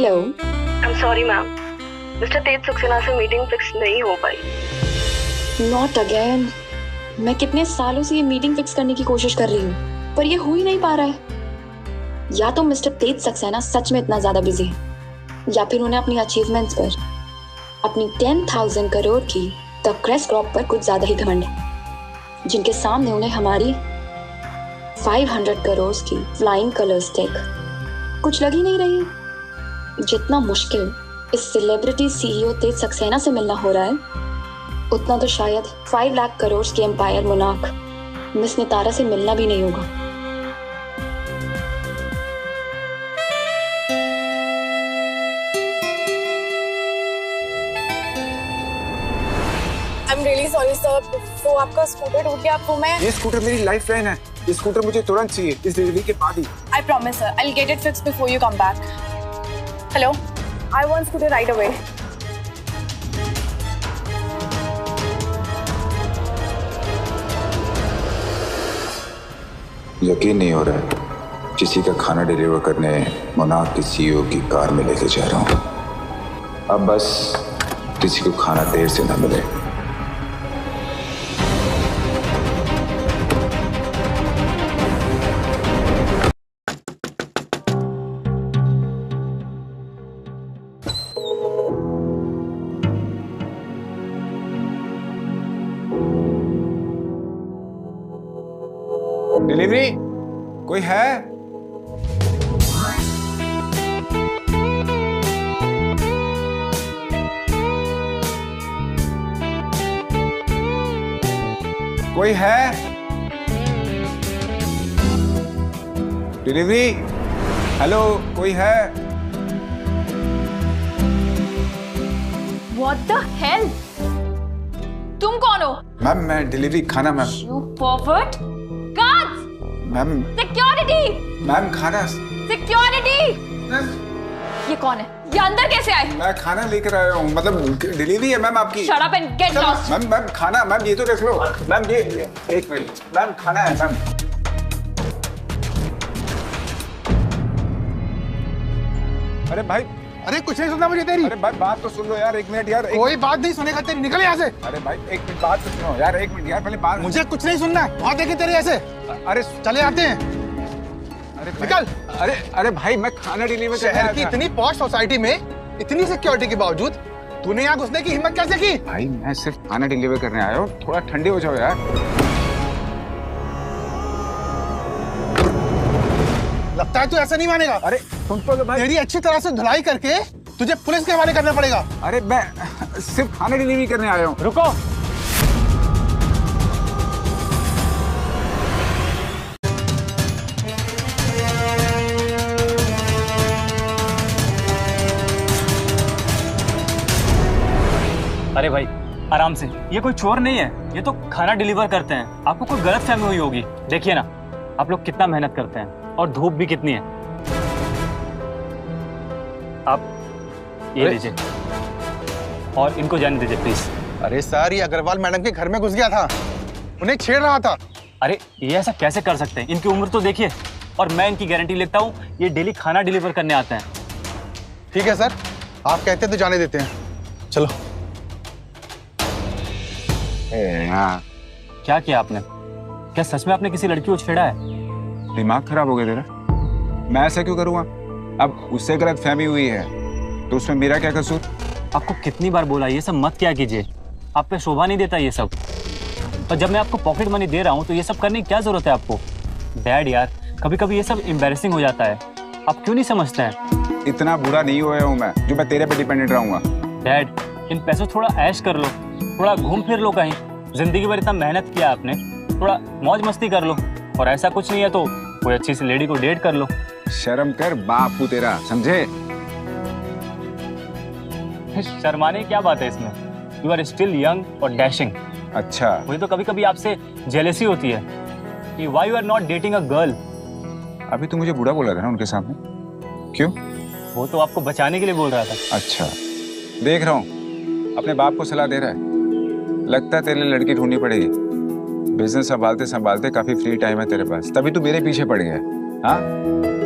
Hello. I am sorry ma'am, mister Tej Saxena से meeting fix नहीं हो पाई। Not again. मैं कितने सालों से ये मीटिंग फिक्स करने की कोशिश कर रही हूँ, पर ये हो ही नहीं पा रहा है। या तो मिस्टर तेज सक्सेना सच में इतना ज्यादा बिजी है, या फिर उन्हें अपनी अचीवमेंट्स पर, अपनी 10,000 करोड़ की द क्रेस्ट क्रॉप पर कुछ ज्यादा ही घमंड है, जिनके सामने उन्हें हमारी 500 करोड़ की फ्लाइंग कलर स्टिक कुछ लग ही नहीं रही। जितना मुश्किल इस सेलिब्रिटी सीईओ तेज सक्सेना से मिलना हो रहा है, उतना तो शायद 5 लाख करोड़ के एम्पायर मोनार्क मिस नितारा से मिलना भी नहीं होगा। I'm really sorry sir, तो आपका स्कूटर टूट गया, आपको मैं... ये स्कूटर मेरी लाइफ लाइन है, ये स्कूटर मुझे तुरंत चाहिए, इस डिलीवरी के बाद ही। I promise sir, I'll get it fixed before you come back. Hello, I want scooter right away. यकीन नहीं हो रहा है, किसी का खाना डिलीवर करने मोनार्क की सीईओ की कार में लेके जा रहा हूँ। अब बस किसी को खाना देर से ना मिले। डिलीवरी कोई है? कोई है? डिलीवरी, हेलो, कोई है? What the hell? तुम कौन हो? मैम मैं डिलीवरी खाना ma'am. You pervert! Guards! Ma'am Security! Ma'am खाना। Security! ये कौन है? ये अंदर कैसे आए? मैं खाना लेकर आया हूँ, मतलब डिलीवरी है मैम आपकी। Shut up and get lost! Ma'am खाना, मैम ये तो देख लो। मैम ये एक मिनट, मैम खाना है मैम। अरे भाई, अरे कुछ नहीं सुनना मुझे तेरी। अरे भाई बात तो सुन लो यार, एक मिनट यार। कोई बात नहीं सुनेगा तेरी, निकल यहाँ से। अरे भाई एक मिनट बात तो सुनो यार, एक मिनट यार, पहले बात। मुझे कुछ नहीं सुनना, बहुत देखे तेरे ऐसे। अरे चले आते हैं। अरे निकल। अरे भाई मैं खाना डिलीवर कर रहा शहर की इतनी पॉश सोसाइटी में इतनी सिक्योरिटी के बावजूद तूने यहाँ घुसने की हिम्मत कैसे की? भाई मैं सिर्फ खाना डिलीवर करने आया हूँ, थोड़ा ठंडे हो जाओ यार। लगता है तू ऐसा नहीं मानेगा। अरे सुन तो भाई, तेरी अच्छी तरह से धुलाई करके तुझे पुलिस के हवाले करना पड़ेगा। अरे मैं सिर्फ खाना डिलीवरी करने आया हूँ। रुको। अरे भाई आराम से, ये कोई चोर नहीं है, ये तो खाना डिलीवर करते हैं। आपको कोई गलतफहमी हुई होगी। देखिए ना आप लोग कितना मेहनत करते हैं और धूप भी कितनी है। आप ये लीजिए और इनको जाने दीजिए प्लीज। अरे सर, ये अग्रवाल मैडम के घर में घुस गया था, उन्हें छेड़ रहा था। अरे ये ऐसा कैसे कर सकते हैं? इनकी उम्र तो देखिए, और मैं इनकी गारंटी लेता हूँ ये डेली खाना डिलीवर करने आते हैं। ठीक है सर, आप कहते हैं तो जाने देते हैं, चलो। क्या किया आपने? क्या सच में आपने किसी लड़की को छेड़ा है? दिमाग खराब हो गया तेरा? मैं ऐसा क्यों करूँगा? अब उससे गलत फहमी हुई है तो उसमें मेरा क्या कसूर? आपको कितनी बार बोला ये सब मत क्या कीजिए, आप पे शोभा नहीं देता ये सब। और जब मैं आपको पॉकेट मनी दे रहा हूँ तो ये सब करने की क्या जरूरत है आपको? डैड यार, कभी कभी ये सब एम्बैरेसिंग हो जाता है, आप क्यों नहीं समझते हैं? इतना बुरा नहीं हुआ हूँ मैं जो मैं तेरे पे डिपेंडेंट रहूंगा। डैड, इन पैसों थोड़ा ऐश कर लो, थोड़ा घूम फिर लो कहीं। जिंदगी भर इतना मेहनत किया आपने, थोड़ा मौज मस्ती कर लो। और ऐसा कुछ नहीं है तो कोई अच्छी सी लेडी को डेट कर लो। शर्म कर बापू तेरा, समझे? शर्माने की क्या बात है इसमें? यू आर स्टिल यंग और डैशिंग। अच्छा, मुझे तो कभी कभी आपसे जेलसी होती है कि why you are not dating a girl. अभी तो मुझे बुरा बोल रहा था ना उनके सामने, क्यों? वो तो आपको बचाने के लिए बोल रहा था। अच्छा, देख रहा हूँ अपने बाप को सलाह दे रहा है। लगता है तेरे लिए लड़की ढूंढनी पड़ेगी। बिजनेस संभालते संभालते काफी फ्री टाइम है तेरे पास, तभी तू मेरे पीछे पड़ गया। हाँ,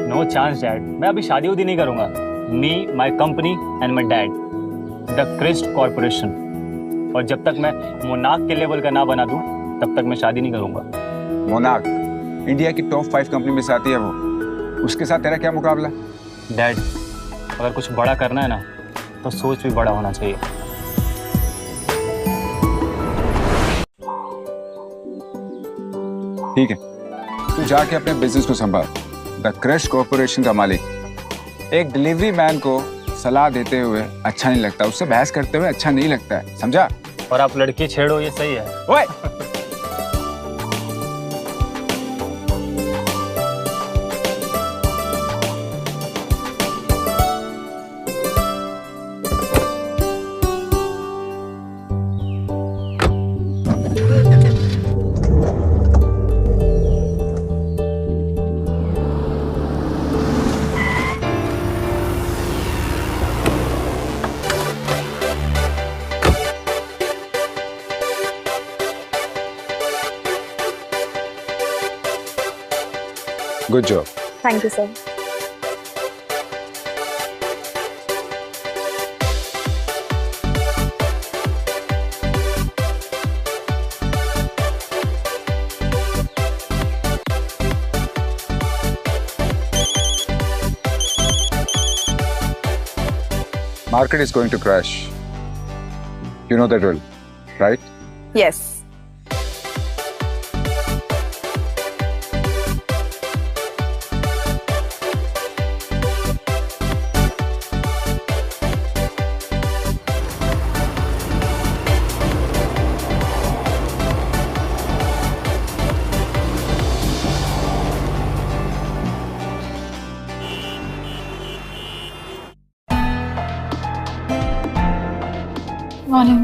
नो चांस डैड, मैं अभी शादी उदी नहीं करूंगा। Me, my company and my dad, the Christ corporation. और जब तक मैं मोनार्क के लेवल का ना बना दूं तब तक मैं शादी नहीं करूंगा। मोनार्क इंडिया की टॉप 5 कंपनी में से आती है वो, उसके साथ तेरा क्या मुकाबला? डैड, अगर कुछ बड़ा करना है ना तो सोच भी बड़ा होना चाहिए। ठीक है, तू जाके अपने बिजनेस को संभाल। द क्रिस्ट कॉरपोरेशन का मालिक एक डिलीवरी मैन को सलाह देते हुए अच्छा नहीं लगता, उससे बहस करते हुए अच्छा नहीं लगता है, समझा? और आप लड़की छेड़ो ये सही है। ओए! Good job. Thank you, sir. Market is going to crash. You know that drill, right? Yes. Morning.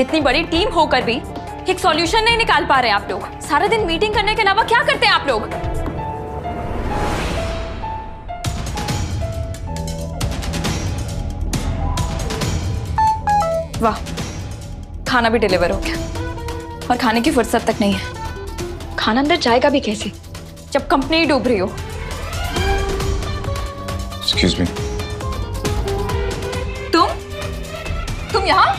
इतनी बड़ी टीम होकर भी एक सॉल्यूशन नहीं निकाल पा रहे आप लोग। सारा दिन मीटिंग करने के अलावा क्या करते हैं आप लोग? वाह, खाना भी डिलीवर हो गया और खाने की फुर्सत तक नहीं है। खाना अंदर जाएगा भी कैसे जब कंपनी ही डूब रही हो? Excuse me. तुम यहाँ?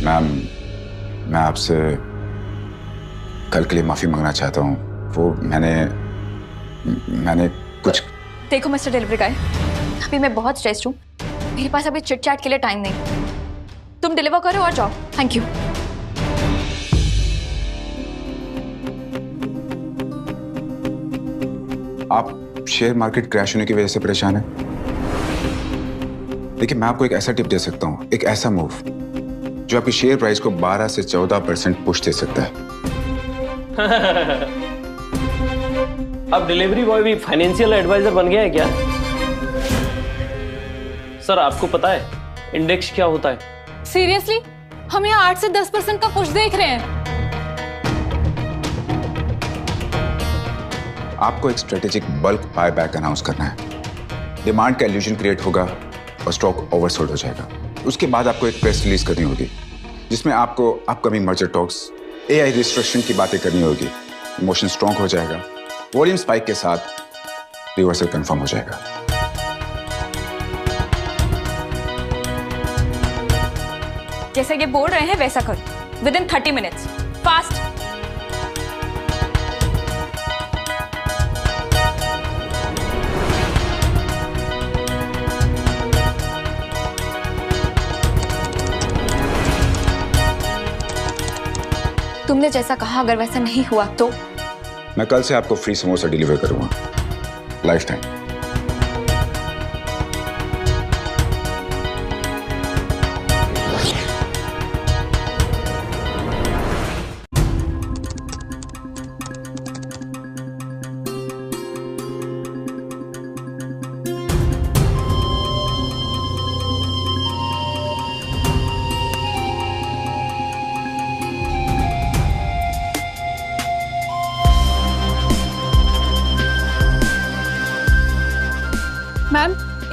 मैम, मैं आपसे कल के लिए माफी मांगना चाहता हूँ। वो मैंने कुछ। देखो मिस्टर डिलीवरी गाय, अभी मैं बहुत स्ट्रेस्ड हूँ, मेरे पास अभी चिट चैट के लिए टाइम नहीं। तुम डिलीवर करो और जाओ। Thank you. आप शेयर मार्केट क्रैश होने की वजह से परेशान हैं? देखिए, मैं आपको एक ऐसा टिप दे सकता हूँ, एक ऐसा मूव जो आपकी शेयर प्राइस को 12 से 14% पुश दे सकता है। अब डिलीवरी बॉय भी फाइनेंशियल एडवाइजर बन गया है क्या? सर, आपको पता है इंडेक्स क्या होता है? सीरियसली, हम यहाँ 8 से 10% का पुश देख रहे हैं। आपको एक strategic bulk buy back announce करना है। डिमांड का इल्यूजन क्रिएट होगा और स्टॉक ओवरसोल्ड हो जाएगा। उसके बाद आपको एक प्रेस रिलीज करनी होगी जिसमें आपको upcoming merger talks, AI restriction की बातें करनी होगी। इमोशन स्ट्रॉन्ग हो जाएगा, वॉल्यूम स्पाइक के साथ रिवर्सल कंफर्म हो जाएगा। जैसे ये बोल रहे हैं वैसा करो, विद इन 30 मिनट्स, फास्ट। तुमने जैसा कहा अगर वैसा नहीं हुआ तो? मैं कल से आपको फ्री समोसा डिलीवर करूंगा, life time.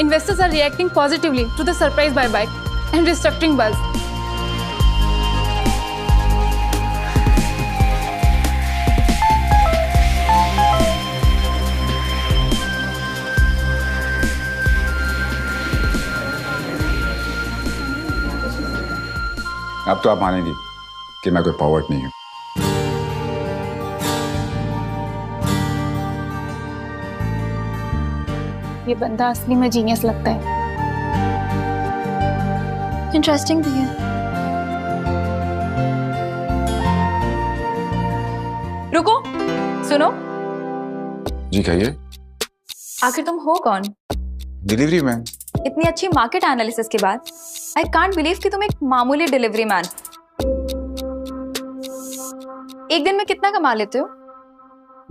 investors are reacting positively to the surprise buyback and restructuring buzz. अब तो आप मानेंगी कि मैं कोई पावर्ड नहीं हूं। ये बंदा असली में जीनियस लगता है। इंटरेस्टिंग भी है। रुको, सुनो। जी कहिए। आखिर तुम हो कौन? Delivery man. इतनी अच्छी मार्केट एनालिसिस के बाद आई कांट बिलीव कि तुम एक मामूली डिलीवरी मैन। एक दिन में कितना कमा लेते हो?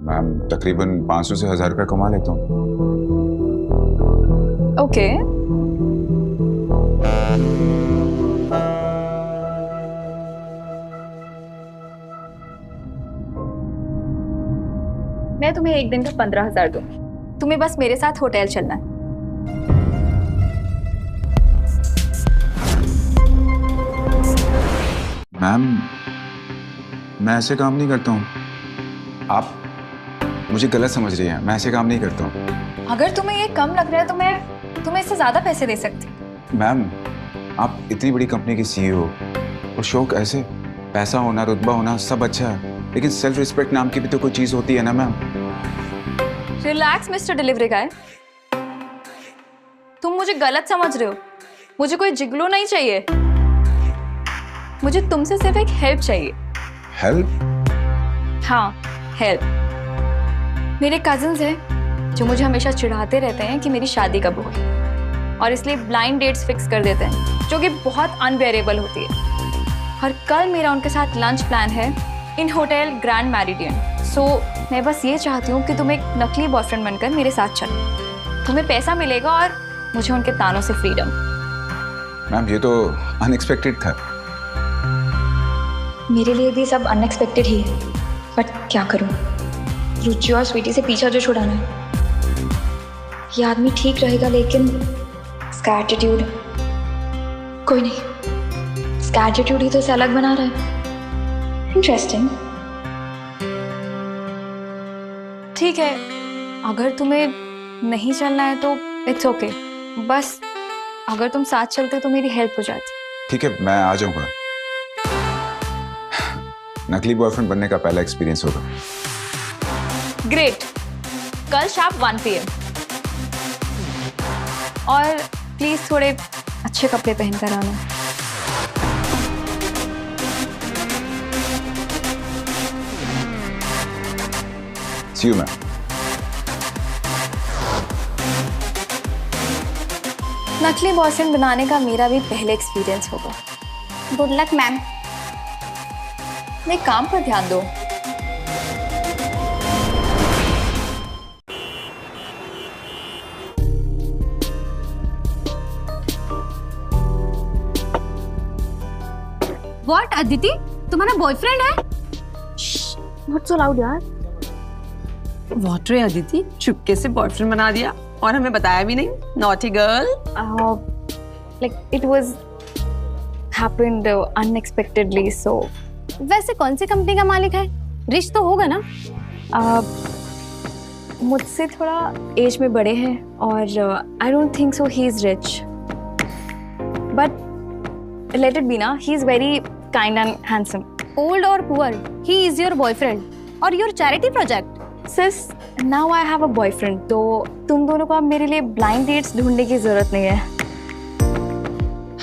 मैम तकरीबन 500 से 1000 रुपए कमा लेता हूँ। ओके। मैं तुम्हें एक दिन का 15,000 दूंगी। तुम्हें बस मेरे साथ होटल चलना है। मैम मैं ऐसे काम नहीं करता हूँ। आप मुझे गलत समझ रही हैं। मैं ऐसे काम नहीं करता हूँ। अगर तुम्हें ये कम लग रहा है तो मैं तुम्हें इससे ज्यादा पैसे दे सकती। मैम आप इतनी बड़ी कंपनी की सीईओ और शौक ऐसे, पैसा होना, रुतबा होना सब अच्छा है, लेकिन सेल्फ रिस्पेक्ट नाम की भी तो कोई चीज होती है ना मैम। रिलैक्स मिस्टर डिलीवरी गाय। तुम मुझे गलत समझ रहे हो। मुझे कोई जिगलो नहीं चाहिए। मुझे तुमसे सिर्फ एक हेल्प चाहिए। हेल्प? हाँ, हेल्प। मेरे कजिन्स हैं जो मुझे हमेशा चिढ़ाते रहते हैं कि मेरी शादी कब होगी, और इसलिए ब्लाइंड डेट्स फिक्स कर देते हैं जो कि बहुत अनबेरेबल होती है। और कल मेरा उनके साथ लंच प्लान है इन होटल ग्रैंड मैरिडियन। सो मैं बस ये चाहती हूँ कि तुम एक नकली बॉयफ्रेंड बनकर मेरे साथ चलो। तुम्हें पैसा मिलेगा और मुझे उनके तानों से फ्रीडम। मैम ये तो अनएक्सपेक्टेड था। मेरे लिए भी सब अनएक्सपेक्टेड ही है, बट क्या करूं? रुचि और स्वीटी से पीछा जो छुड़ाना है। ये आदमी ठीक रहेगा, लेकिन इसका एटीट्यूड, कोई नहीं, इसका एटीट्यूड ही तो इसे अलग बना रहा है। इंटरेस्टिंग। ठीक है, अगर तुम्हें नहीं चलना है तो इट्स ओके। बस अगर तुम साथ चलते तो मेरी हेल्प हो जाती। ठीक है, मैं आ जाऊंगा। नकली बॉयफ्रेंड बनने का पहला एक्सपीरियंस होगा। ग्रेट। कल शार्प 1 PM। और प्लीज थोड़े अच्छे कपड़े पहनकर आना। सी यू मैम। नकली बॉयफ्रेंड बनाने का मेरा भी पहले एक्सपीरियंस होगा। Good luck ma'am. मेरे काम पर ध्यान दो। What, अदिति? तुम्हारा बॉयफ्रेंड है? Not so loud यार। What रे अदिति, चुपके से बॉयफ्रेंड बना दिया और हमें बताया भी नहीं। Naughty girl। Like it was happened unexpectedly, so वैसे कौन सी कंपनी का मालिक है? रिच तो होगा ना? मुझसे थोड़ा एज में बड़े हैं और I don't think so he is rich, but let it be ना, he is very kind and handsome. Old और poor, he is your boyfriend और your charity project. Sis, now I have a boyfriend, तो तुम दोनों को अब मेरे लिए ब्लाइंड डेट्स ढूंढने की जरूरत नहीं है।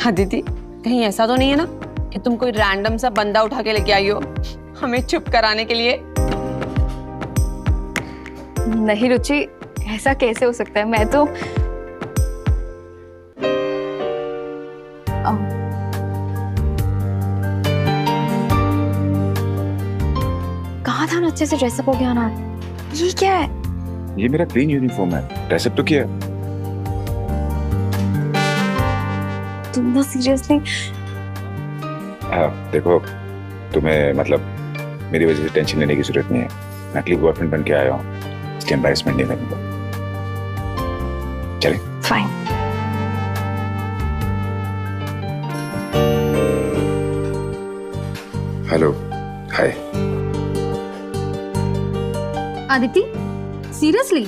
अदिति, कहीं ऐसा तो नहीं है ना कि तुम कोई रैंडम सा बंदा उठा के लेके आई हो हमें चुप कराने के लिए? नहीं रुचि, ऐसा कैसे हो सकता है? मैं तो कहा था ना अच्छे से ड्रेसअप हो गया ना। ये क्या है? ये मेरा ग्रीन यूनिफॉर्म है। ड्रेसअप तो किया। तुम ना सीरियसली? देखो, तुम्हें मतलब मेरी वजह से टेंशन लेने की जरूरत नहीं है। नकली बॉयफ्रेंड बन के आया हूँ, इसकी एम्बैरेसमेंट नहीं करूंगा। चलें? फाइन। हेलो, हाय। आदिति, सीरियसली?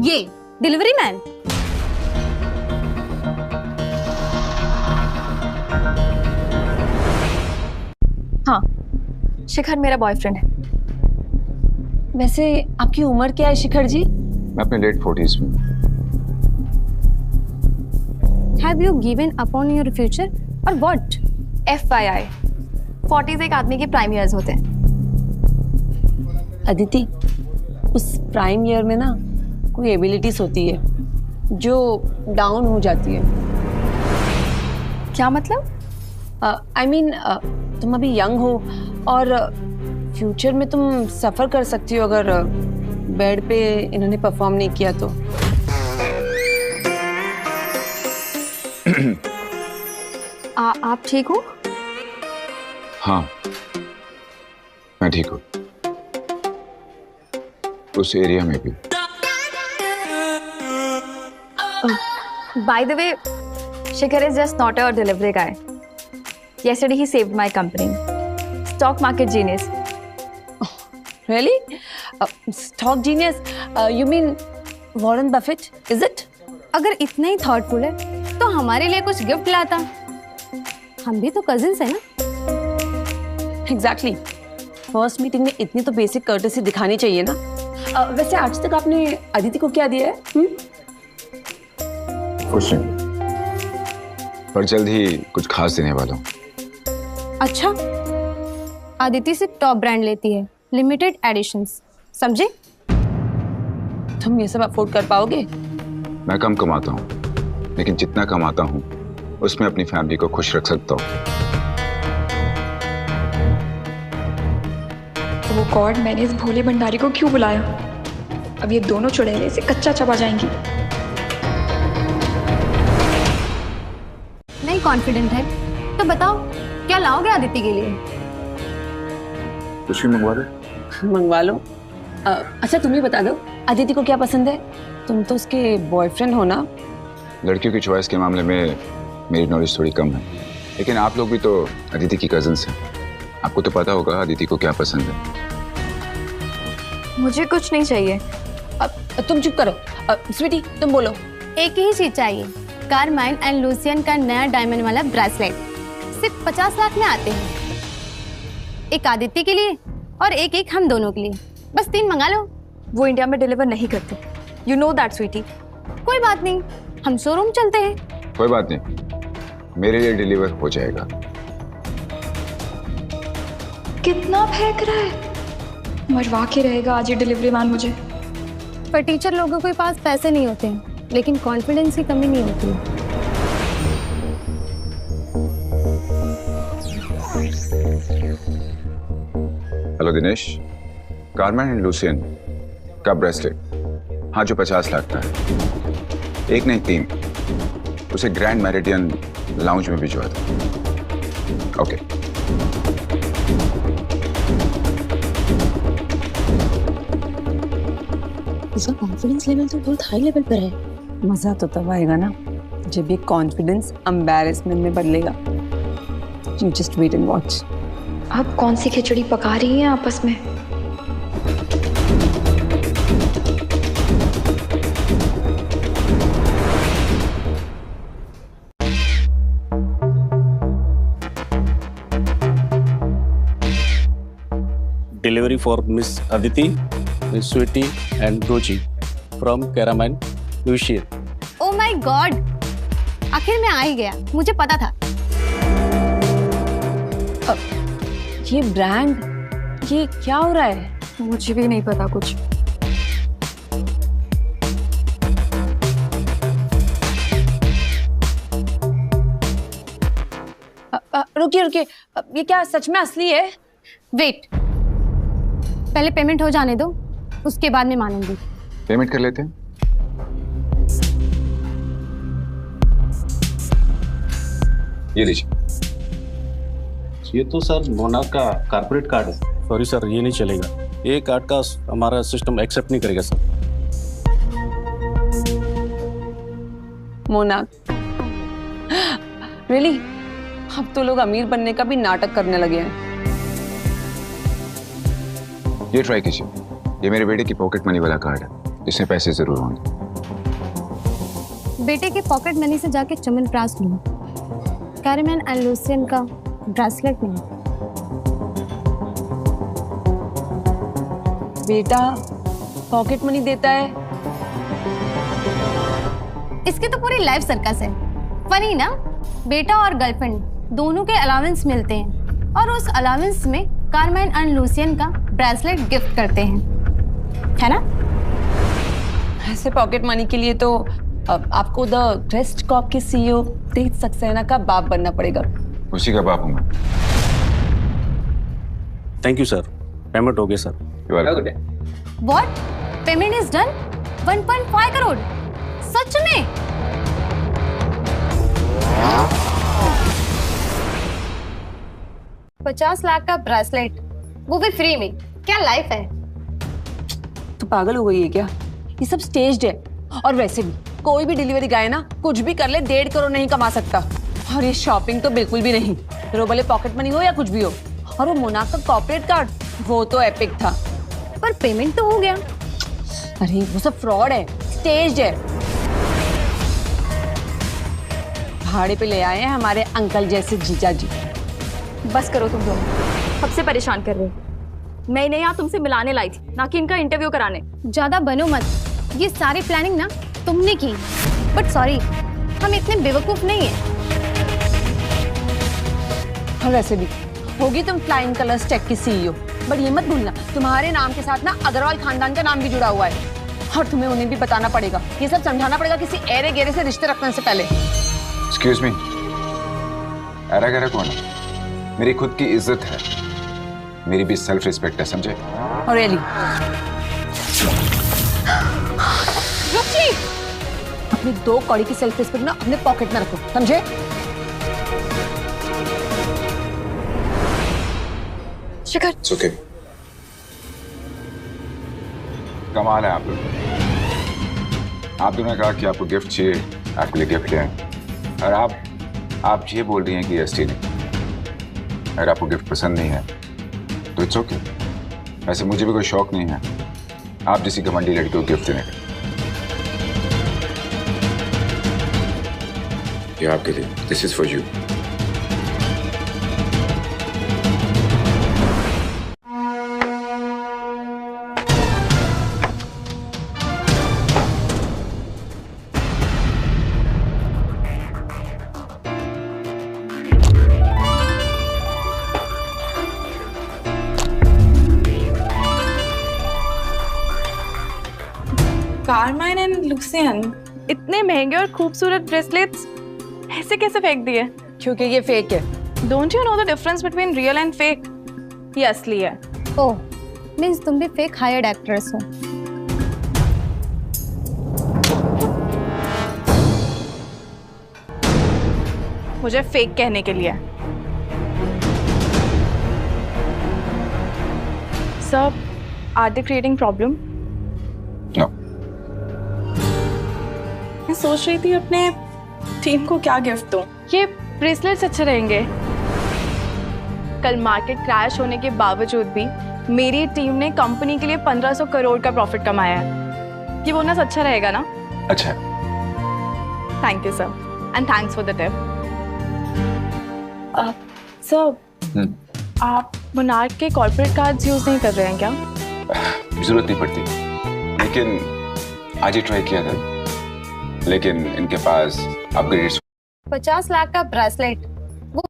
ये डिलीवरी मैन? हाँ, शिखर मेरा बॉयफ्रेंड है। वैसे आपकी उम्र क्या है शिखर जी? मैं अपने लेट 40s में। Have you given up on your future or what? FYI, 40s एक आदमी के प्राइम ईयर्स होते हैं। अदिति, उस प्राइम ईयर में ना कोई एबिलिटीज होती है जो डाउन हो जाती है। क्या मतलब? I mean, तुम अभी यंग हो और फ्यूचर में तुम सफर कर सकती हो अगर बेड पे इन्होंने परफॉर्म नहीं किया तो। आप ठीक हो? हाँ, मैं ठीक हूँ। उस एरिया में भी। By the way, Shikhar is just not a delivery guy. Yesterday he saved my company. Stock market genius. Really? Stock genius? You mean Warren Buffett? Is it? अगर इतना ही थॉटफुल है तो हमारे लिए कुछ गिफ्ट लाता। हम भी तो कजिन्स हैं ना। Exactly. फर्स्ट मीटिंग में इतनी तो बेसिक कर्टेसी दिखानी चाहिए ना। वैसे आज तक आपने अदिति को क्या दिया है? कुछ नहीं, पर जल्द ही कुछ खास देने वाला हूँ। अच्छा, आदिति से टॉप ब्रांड लेती है, लिमिटेड एडिशंस, समझे? तुम ये सब अफोर्ड कर पाओगे? मैं कम कमाता हूँ, लेकिन जितना कमाता हूँ उसमें अपनी फैमिली को खुश रख सकता हूँ। वो गॉड, मैंने इस भोले भंडारी को क्यों बुलाया? अब ये दोनों चुड़ैलें इसे कच्चा चबा जाएंगी। नहीं कॉन्फिडेंट है तो बताओ क्या लाओगे आदिति के लिए? कुछ भी मंगवा दे। मंगवा लो। अच्छा तुम ही बता दो, अदिति को क्या पसंद है? तुम तो उसके बॉयफ्रेंड हो ना। लड़कियों की चॉइस के मामले में मेरी नॉलेज थोड़ी कम है, लेकिन आप लोग भी तो अदिति की कजिन्स हैं। आपको तो पता होगा अदिति को क्या पसंद है। मुझे कुछ नहीं चाहिए। तुम चुप करो। स्वीटी तुम बोलो। एक ही चीज चाहिए, कारमाइन एंड लूसियन का नया डायमंड वाला ब्रेसलेट। सिर्फ 50 लाख में आते हैं। एक आदित्य के लिए और एक हम दोनों के लिए। बस 3 मंगा लो। वो इंडिया में डिलीवर नहीं करते। You know that sweetie. कोई बात नहीं, हम शोरूम चलते हैं। कोई बात नहीं, मेरे लिए डिलीवर हो जाएगा। कितना फेंक रहा है? मरवा के रहेगा आज ये डिलीवरी मैन मुझे। पर टीचर लोगों के पास पैसे नहीं होते हैं, लेकिन कॉन्फिडेंस की कमी नहीं होती है। Hello Dinesh, carman and Lucien का ब्रेसलेट, हाँ, जो 50 लाख का है। एक नहीं 3, उसे ग्रैंड मेरिडियन लाउंज में भिजवा दो। ओके। इसका कॉन्फिडेंस लेवल तो बहुत हाई लेवल पर है। मजा तो तब आएगा ना जब ये कॉन्फिडेंस एम्बैरेसमेंट में बदलेगा। You just wait and watch. आप कौन सी खिचड़ी पका रही हैं आपस में? Delivery for Miss Aditi, Miss Sweetie and Roji from Caramine, Lucian. Oh my God! आखिर में आ ही गया, मुझे पता था। ये ब्रांड, ये क्या हो रहा है? मुझे भी नहीं पता कुछ। रुकिए रुकिए, ये क्या सच में असली है? वेट, पहले पेमेंट हो जाने दो, उसके बाद में मानूंगी। पेमेंट कर लेते हैं। ये लीजिए। ये तो सर मोनार्क का कॉर्पोरेट कार्ड है। सॉरी सर, ये नहीं चलेगा। ये कार्ड का हमारा सिस्टम एक्सेप्ट नहीं करेगा सर। मोनार्क? रियली? अब तो लोग अमीर बनने का भी नाटक करने लगे हैं। ये ट्राई कीजिए, ये मेरे बेटे की पॉकेट मनी वाला कार्ड है, इसमें पैसे जरूर होंगे। बेटे के पॉकेट मनी से जाके च्यवनप्राश लूं, कैरमैन एंड लूसियन का ब्रेसलेट नहीं। बेटा पॉकेट मनी देता है। इसके तो पूरी लाइफ सर्कस है। फनी ना, बेटा और गर्लफ्रेंड दोनों के अलाउंस मिलते हैं और उस अलाउंस में कारमाइन एंड लूसियन का ब्रेसलेट गिफ्ट करते हैं, है ना? ऐसे पॉकेट मनी के लिए तो अब आपको द ट्रस्ट कॉर्प के सीईओ तेज सक्सेना का बाप बनना पड़ेगा। उसी का बाप हूँ मैं। थैंक यू सर, पेमेंट हो गया sir. What? Payment is done? 1.5 crore? सच में? हाँ? 50 लाख का ब्रेसलेट, वो भी फ्री में। क्या लाइफ है? तो पागल हो गई है क्या? ये सब स्टेज्ड है। और वैसे भी कोई भी डिलीवरी गाय ना कुछ भी कर ले 1.5 करोड़ नहीं कमा सकता। और ये शॉपिंग तो बिल्कुल भी नहीं, फिर वो भले पॉकेट मनी हो या कुछ भी हो। और वो मोनाक का कॉर्पोरेट कार्ड, वो तो एपिक था। पर पेमेंट तो हो गया। अरे वो सब फ्रॉड है, स्टेज्ड है। भाड़े पे ले आए हैं हमारे अंकल जैसे जीजा जी। बस करो तुम दोनों, सबसे परेशान कर रहे हो। मैं इन्हें यहाँ तुमसे मिलाने लाई थी, ना कि इनका इंटरव्यू कराने। ज्यादा बनो मत, ये सारी प्लानिंग ना तुमने की। बट सॉरी, हम इतने बेवकूफ नहीं है। और वैसे भी होगी तुम फ्लाइंग कलर्स टेक की सीईओ, बट ये मत भूलना तुम्हारे नाम के साथ ना अग्रवाल खानदान का नाम भी जुड़ा हुआ है। और तुम्हें उन्हें भी बताना पड़ेगा, ये सब समझाना पड़ेगा किसी एरे गेरे से रिश्ते रखने से पहले। एक्सक्यूज मी, एरा गेरा कौन है? मेरी खुद की इज्जत है, मेरी भी सेल्फ रिस्पेक्ट है, समझे? और एली रुचि, अपनी 2 कौड़ी की सेल्फ रिस्पेक्ट ना अपने पॉकेट में रखो, समझे? शिखर, It's okay. कमाल है आप लोग। आप दोनों ने कहा कि आपको गिफ्ट चाहिए, आपके लिए गिफ्ट ले आए। और आप ये बोल रही हैं कि एसटी नहीं। अगर आपको गिफ्ट पसंद नहीं है तो इट्स ओके। वैसे मुझे भी कोई शौक नहीं है आप जैसी घमंडी लड़की को गिफ्ट देने का। ये आपके लिए, this is for you. Carmine and Lucien, इतने महंगे और खूबसूरत ब्रेसलेट्स ऐसे कैसे फेंक दिए? क्योंकि ये फेक है। Don't you know the difference between real and fake? ये असली है। ओह, मीन्स तुम भी फेक हायर्ड एक्ट्रेस हो। मुझे फेक कहने के लिए। Sir, are they creating problem? No. मैं सोच रही थी अपने टीम को क्या गिफ्ट दूं। ये ब्रेसलेट्स अच्छे रहेंगे। कल मार्केट क्रैश होने के बावजूद भी मेरी टीम ने कंपनी के लिए 1500 करोड़ का प्रॉफिट कमाया है। ये बोनस अच्छा रहेगा ना? अच्छा। Thank you sir, and thanks for the tip. Sir, आप मोनार्क के कॉर्पोरेट कार्ड्स यूज नहीं कर रहे हैं क्या? जरूरत नहीं पड़ती, लेकिन आज ही ट्राई किया था, लेकिन इनके पास अपग्रेड 50 लाख का ब्रेसलेट, वो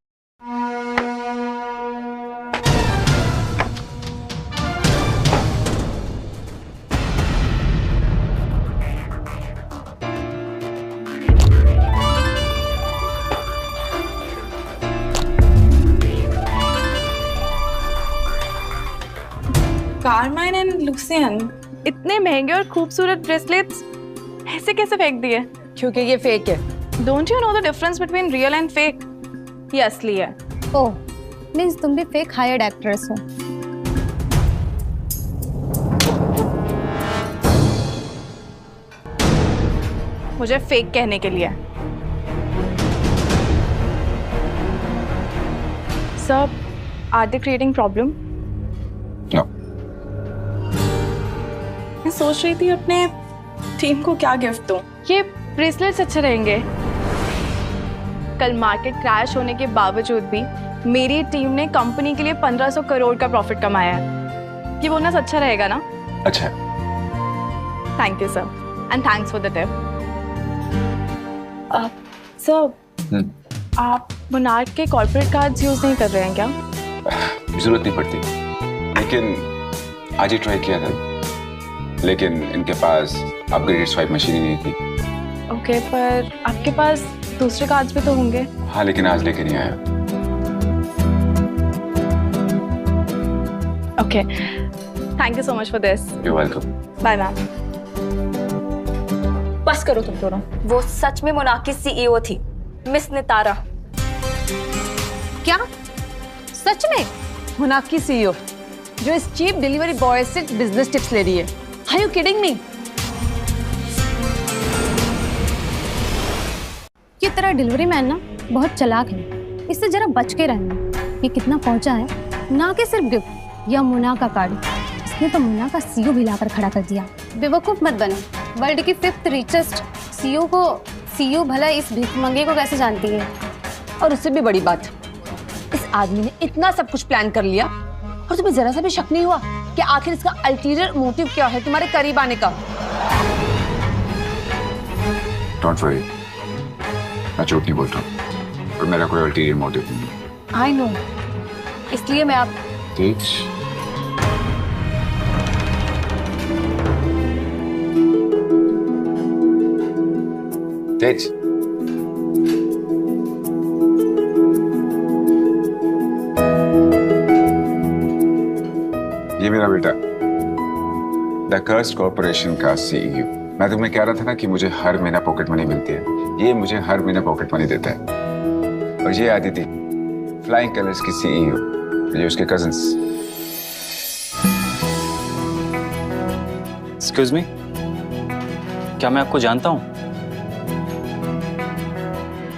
कारमाइन एंड लूसियन, इतने महंगे और खूबसूरत ब्रेसलेट्स ऐसे कैसे फेंक दिए? क्योंकि ये फेक है। Don't you know the difference between real and fake? ये असली है। ओह, मीन्स तुम भी फेक हायर्ड एक्ट्रेस हो। मुझे फेक कहने के लिए। Sir, are they creating problem? No. मैं सोच रही थी अपने टीम को क्या गिफ्ट दूं। ये ब्रेसलेट्स अच्छे रहेंगे। कल मार्केट क्रैश होने के बावजूद भी मेरी टीम ने कंपनी के लिए 1500 करोड़ का प्रॉफिट कमाया है। ये बोनस अच्छा रहेगा ना? अच्छा। Thank you sir and thanks for the tip. Sir, आप मोनार्क के कॉर्पोरेट कार्ड्स यूज नहीं कर रहे हैं क्या? जरूरत नहीं पड़ती, लेकिन आज ही ट्राई किया था, लेकिन इनके पास अपग्रेडेड स्वाइप मशीन ही नहीं थी। ओके, पर आपके पास दूसरे कार्ड्स भी तो होंगे। हाँ, लेकिन आज लेके नहीं आया। Okay, thank you so much for this. You welcome. Bye ma'am. बस करो तुम दोनों। वो सच में मोनार्क की सीईओ थी, मिस नितारा। क्या सच में? मोनार्क की सीईओ जो इस चीप डिलीवरी बॉय से बिजनेस टिप्स ले रही है? Are you kidding me? ये तेरा डिलीवरी मैन ना बहुत चालाक है, इससे जरा बच के रहना। ये कितना पहुंचा है, ना कि सिर्फ गिफ्ट या मुना का कार्ड, इसने तो मुना का सीईओ भी लाकर खड़ा कर दिया। बेवकूफ मत बनो, वर्ल्ड की 5th रिचेस्ट सीईओ भला इस भिखमंगे को कैसे जानती है? और उससे भी बड़ी बात, इस आदमी ने इतना सब कुछ प्लान कर लिया और तुम्हें जरा सा भी शक नहीं हुआ कि आखिर इसका अल्टीरियर मोटिव क्या है तुम्हारे करीब आने का? डोंट वरी, मैं झूठ नहीं बोल रहा हूँ, और मेरा कोई अल्टीरियर मोटिव नहीं है। आई नो, इसलिए मैं आप तेज, तेज, ये मेरा बेटा, द कर्स्ड कॉर्पोरेशन का सीईओ। मैं तुम्हें कह रहा था ना कि मुझे हर महीना पॉकेट मनी मिलती है, ये मुझे हर महीना पॉकेट मनी देता है। और ये आदिति, फ्लाइंग कलर्स की सीईओ, ये उसके कजिन्स। एक्सक्यूज मी, क्या मैं आपको जानता हूँ?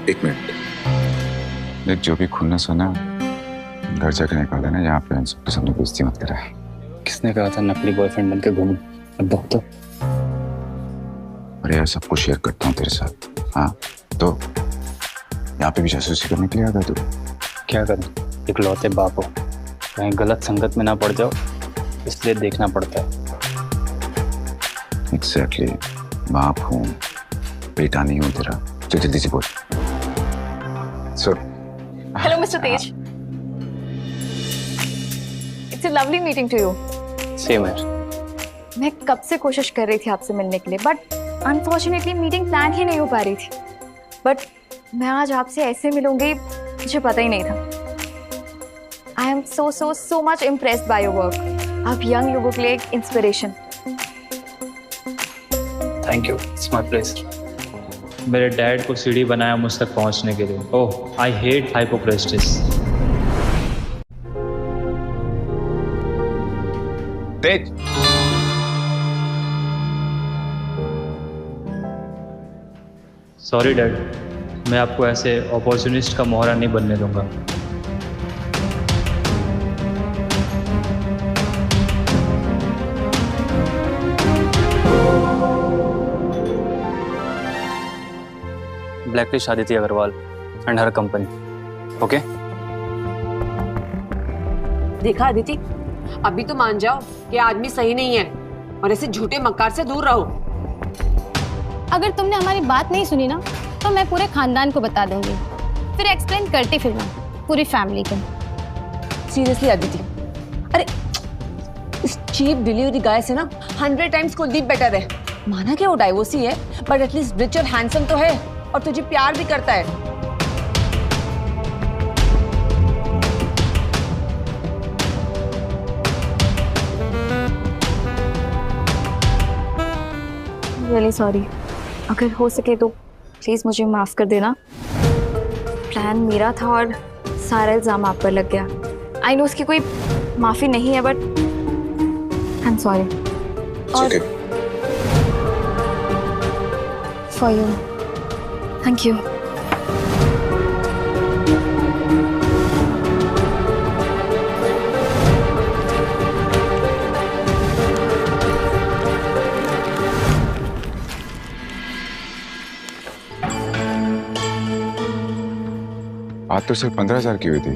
एक मिनट, देख जो भी खुन्नस हो ना घर जाकर निकाल देना, यहाँ पे इन सबके सामने बेइज्जती मत करा। किसने कहा था नकली बॉयफ्रेंड बनकर घूमूं? अब बहुत तो। अरे यार, सब कुछ शेयर करता हूँ तेरे साथ। हाँ, तो यहाँ पे भी जासूसी करने के लिए आ गया तू? क्या करूँ, इकलौते बाप हो, कहीं गलत संगत में ना पड़ जाओ, इसलिए देखना पड़ता है। एग्जैक्टली, बाप हूँ, बेटा नहीं हूँ तेरा। चल जल्दी से बोल। Hello mister Tej, it's a lovely meeting to you. Same है। मैं कब से कोशिश कर रही थी आपसे मिलने के लिए, बट अनफॉर्चुनेटली मीटिंग प्लान ही नहीं हो पा रही थी। बट मैं आज आपसे ऐसे मिलूंगी, मुझे पता ही नहीं था। I am so much impressed by your work. आप यंग लोगों के लिए एक inspiration. Thank you, it's my pleasure. मेरे डैड को सीढ़ी बनाया मुझ तक पहुंचने के लिए। Oh, I hate hypocrites. Tej, sorry dad, मैं आपको ऐसे अपॉर्चुनिस्ट का मोहरा नहीं बनने दूंगा। Blacklist Aditi Agarwal and her company. Okay, देखा अदिति, अभी तो मान जाओ कि आदमी सही नहीं है और ऐसे झूठे मक्कार से दूर रहो। अगर तुमने हमारी बात नहीं सुनी ना तो मैं पूरे खानदान को बता दूंगी, फिर एक्सप्लेन करती फिरना पूरी फैमिली को। सीरियसली अदिति, अरे इस चीप डिलीवरी गाय से ना 100 टाइम्स कुलदीप बेटर है। माना कि वो डाइवोर्सी है, बट एटलीस्ट रिच और हैंडसम तो है और तुझे प्यार भी करता है। रियली सॉरी, अगर हो सके तो प्लीज मुझे माफ कर देना। प्लान मेरा था और सारा इल्जाम आप पर लग गया। आई नो उसकी कोई माफी नहीं है, बट आई एम सॉरी। और फॉर यू, थैंक यू। बात तो सिर्फ 15,000 की हुई थी।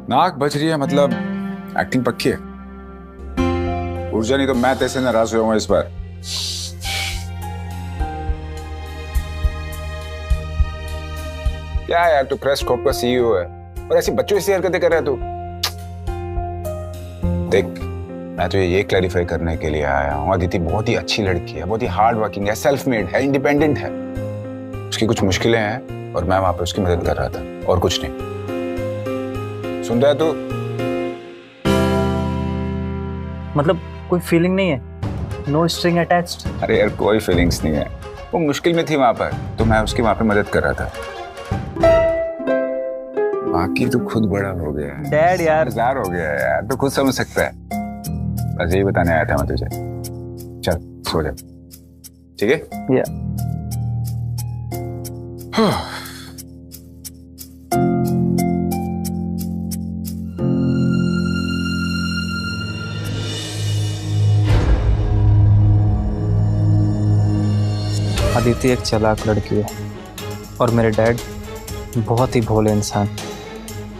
नाक बज रही है मतलब एक्टिंग पक्की है। ऊर्जा, नहीं तो मैं तैसे नाराज हुआ इस बार। क्या है यार, तू प्रेस कॉप का सीईओ है और ऐसी बच्चों से हरकतें कर रहा है तू। देख, मैं तो ये क्लैरिफाई करने के लिए आया हूँ, अदिति बहुत ही अच्छी लड़की है, बहुत ही हार्ड वर्किंग है, सेल्फ मेड है, इंडिपेंडेंट है। उसकी कुछ मुश्किलें हैं और मैं वहां पे उसकी मदद कर रहा था, और कुछ नहीं। सुन रहा है तू? मतलब कोई फीलिंग नहीं है? No string attached? अरे यार, कोई फीलिंग्स नहीं है। वो मुश्किल में थी वहां पर, तो मैं उसकी वहां पे मदद कर रहा था। बाकी तू खुद बड़ा हो गया है डैड यार, समझदार हो गया है यार, तो खुद समझ सकता है। बस यही बताने आया था मैं तुझे। चल सो जा, ठीक है? या अदिति एक चालाक लड़की है और मेरे डैड बहुत ही भोले इंसान।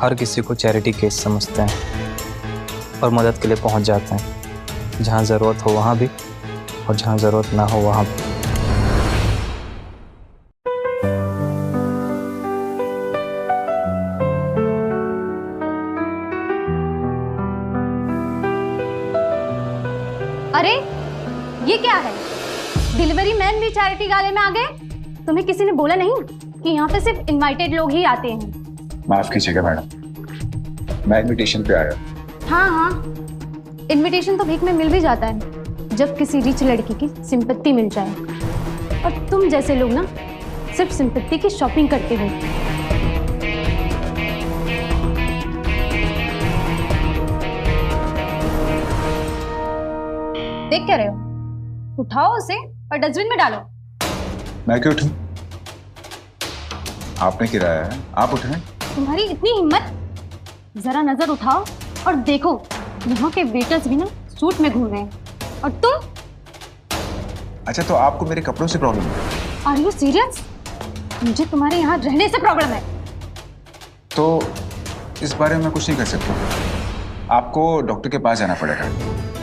हर किसी को चैरिटी केस समझते हैं और मदद के लिए पहुंच जाते हैं, जहां ज़रूरत हो वहां भी और जहां ज़रूरत ना हो वहां भी। अरे ये क्या है? डिलीवरी मैन भी चैरिटी गाले में आ गए? तुम्हें किसी ने बोला नहीं कि यहाँ पे सिर्फ इनवाइटेड लोग ही आते हैं? माफ कीजिएगा मैडम, मैं इनविटेशन पे आया। हाँ हाँ, इनविटेशन तो भीख में मिल भी जाता है जब किसी रिच लड़की की सिंपत्ति मिल जाए। और तुम जैसे लोग ना सिर्फ सिंपत्ति की शॉपिंग करते हो। देख क्या रहे हो? उठाओ उसे और डस्टबिन में डालो। मैं क्यों उठूं? आपने गिराया है, आप उठाएं। तुम्हारी इतनी हिम्मत? जरा नजर उठाओ और देखो, यहाँ के वेटर्स भी ना सूट में घूम रहे हैं और तुम? अच्छा, तो आपको मेरे कपड़ों से प्रॉब्लम है? Are you serious? मुझे तुम्हारे यहाँ रहने से प्रॉब्लम है। तो इस बारे में कुछ नहीं कर सकता। आपको डॉक्टर के पास जाना पड़ेगा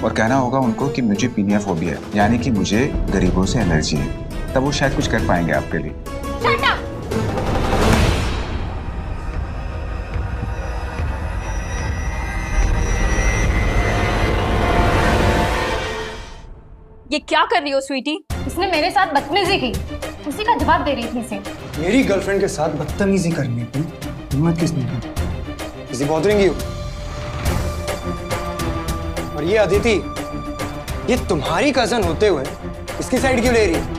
और कहना होगा उनको कि मुझे पीनिया फोबिया है, यानी कि मुझे गरीबों से एलर्जी है। तब वो शायद कुछ कर पाएंगे आपके लिए। Shut up! ये क्या कर रही हो स्वीटी? इसने मेरे साथ बदतमीजी की, उसी का जवाब दे रही थी इसे। मेरी गर्लफ्रेंड के साथ बदतमीजी करने की हिम्मत किसने की? Is he bothering you? और ये अदिति, ये तुम्हारी कजन होते हुए इसकी साइड क्यों ले रही है?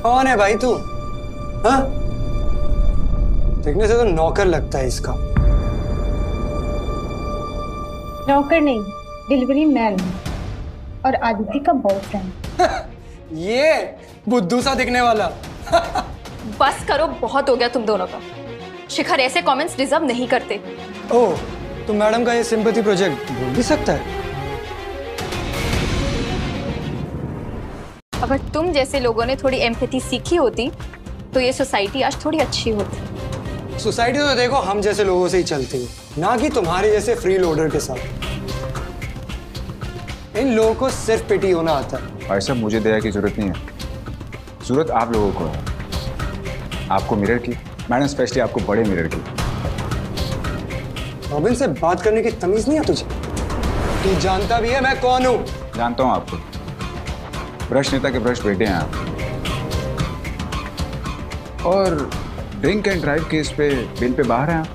कौन है भाई तू? हाँ? देखने से तो नौकर लगता है इसका। नौकर नहीं, डिलीवरी मैन और आदिति का बॉयफ्रेंड। ये बुद्धू सा दिखने वाला। बस करो, बहुत हो गया तुम दोनों का। शिखर ऐसे कमेंट्स डिजर्व नहीं करते। ओह, तो मैडम का ये सिंपैथी प्रोजेक्ट बोल भी सकता है। अगर तुम जैसे लोगों ने थोड़ी एम्पैथी सीखी होती तो ये सोसाइटी आज थोड़ी अच्छी होती। सोसाइटी तो देखो हम जैसे लोगों से ही चलती है, ना कि तुम्हारे जैसे फ्री लोडर के साथ। इन लोगों को सिर्फ पिटी होना आता है। भाई साहब, मुझे दया की जरूरत नहीं है, जरूरत आप लोगों को है। आपको मिरर की, मैडम स्पेशली आपको बड़े मिरर की। रॉबिन से बात करने की तमीज नहीं है तुझे? तू जानता भी है मैं कौन हूँ? जानता हूँ आपको, भ्रष्ट नेता के भ्रष्ट बेटे हैं आप। और ड्रिंक एंड ड्राइव केस पे बिल पे बाहर हैं आप।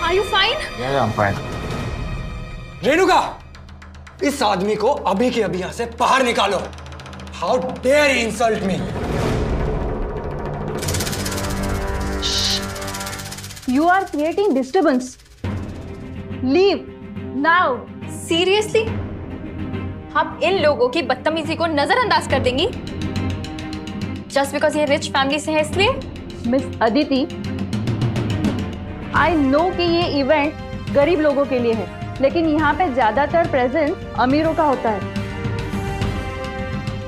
Are you fine? Yeah, I'm fine. Renuka, इस आदमी को अभी के अभी यहाँ से बाहर निकालो। How dare he insult me? You are creating disturbance. Leave now. Seriously आप इन लोगों की बदतमीजी को नजरअंदाज कर देंगी जस्ट बिकॉज ये रिच फैमिली से है इसलिए? मिस अदिति, आई नो कि ये इवेंट गरीब लोगों के लिए है, लेकिन यहाँ पे ज्यादातर प्रेजेंस अमीरों का होता है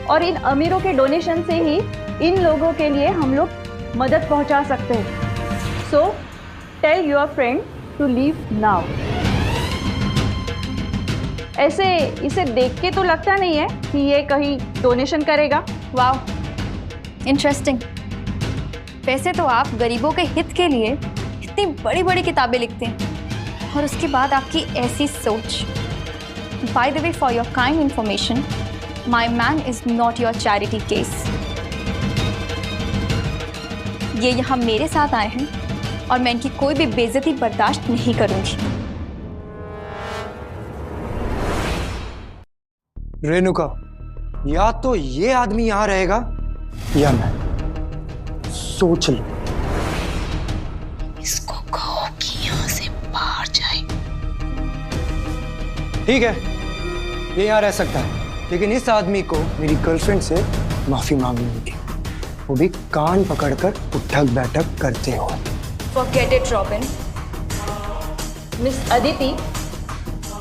और इन अमीरों के डोनेशन से ही इन लोगों के लिए हम लोग मदद पहुंचा सकते हैं। So tell your friend to leave now. ऐसे इसे देख के तो लगता नहीं है कि ये कहीं डोनेशन करेगा। Wow, interesting. वैसे तो आप गरीबों के हित के लिए इतनी बड़ी बड़ी किताबें लिखते हैं और उसके बाद आपकी ऐसी सोच। By the way, for your kind information, my man is not your charity case. ये यहाँ मेरे साथ आए हैं और मैं इनकी कोई भी बेइज्जती बर्दाश्त नहीं करूंगी। रेणुका, या तो ये आदमी यहां रहेगा या मैं। सोच लो। इसको कहो कि यहाँ से बाहर जाए। ठीक है, ये यहाँ रह सकता है, लेकिन इस आदमी को मेरी गर्लफ्रेंड से माफी मांगनी होगी, वो भी कान पकड़कर उठक बैठक करते हो। Forget it, robin. Miss Aditi,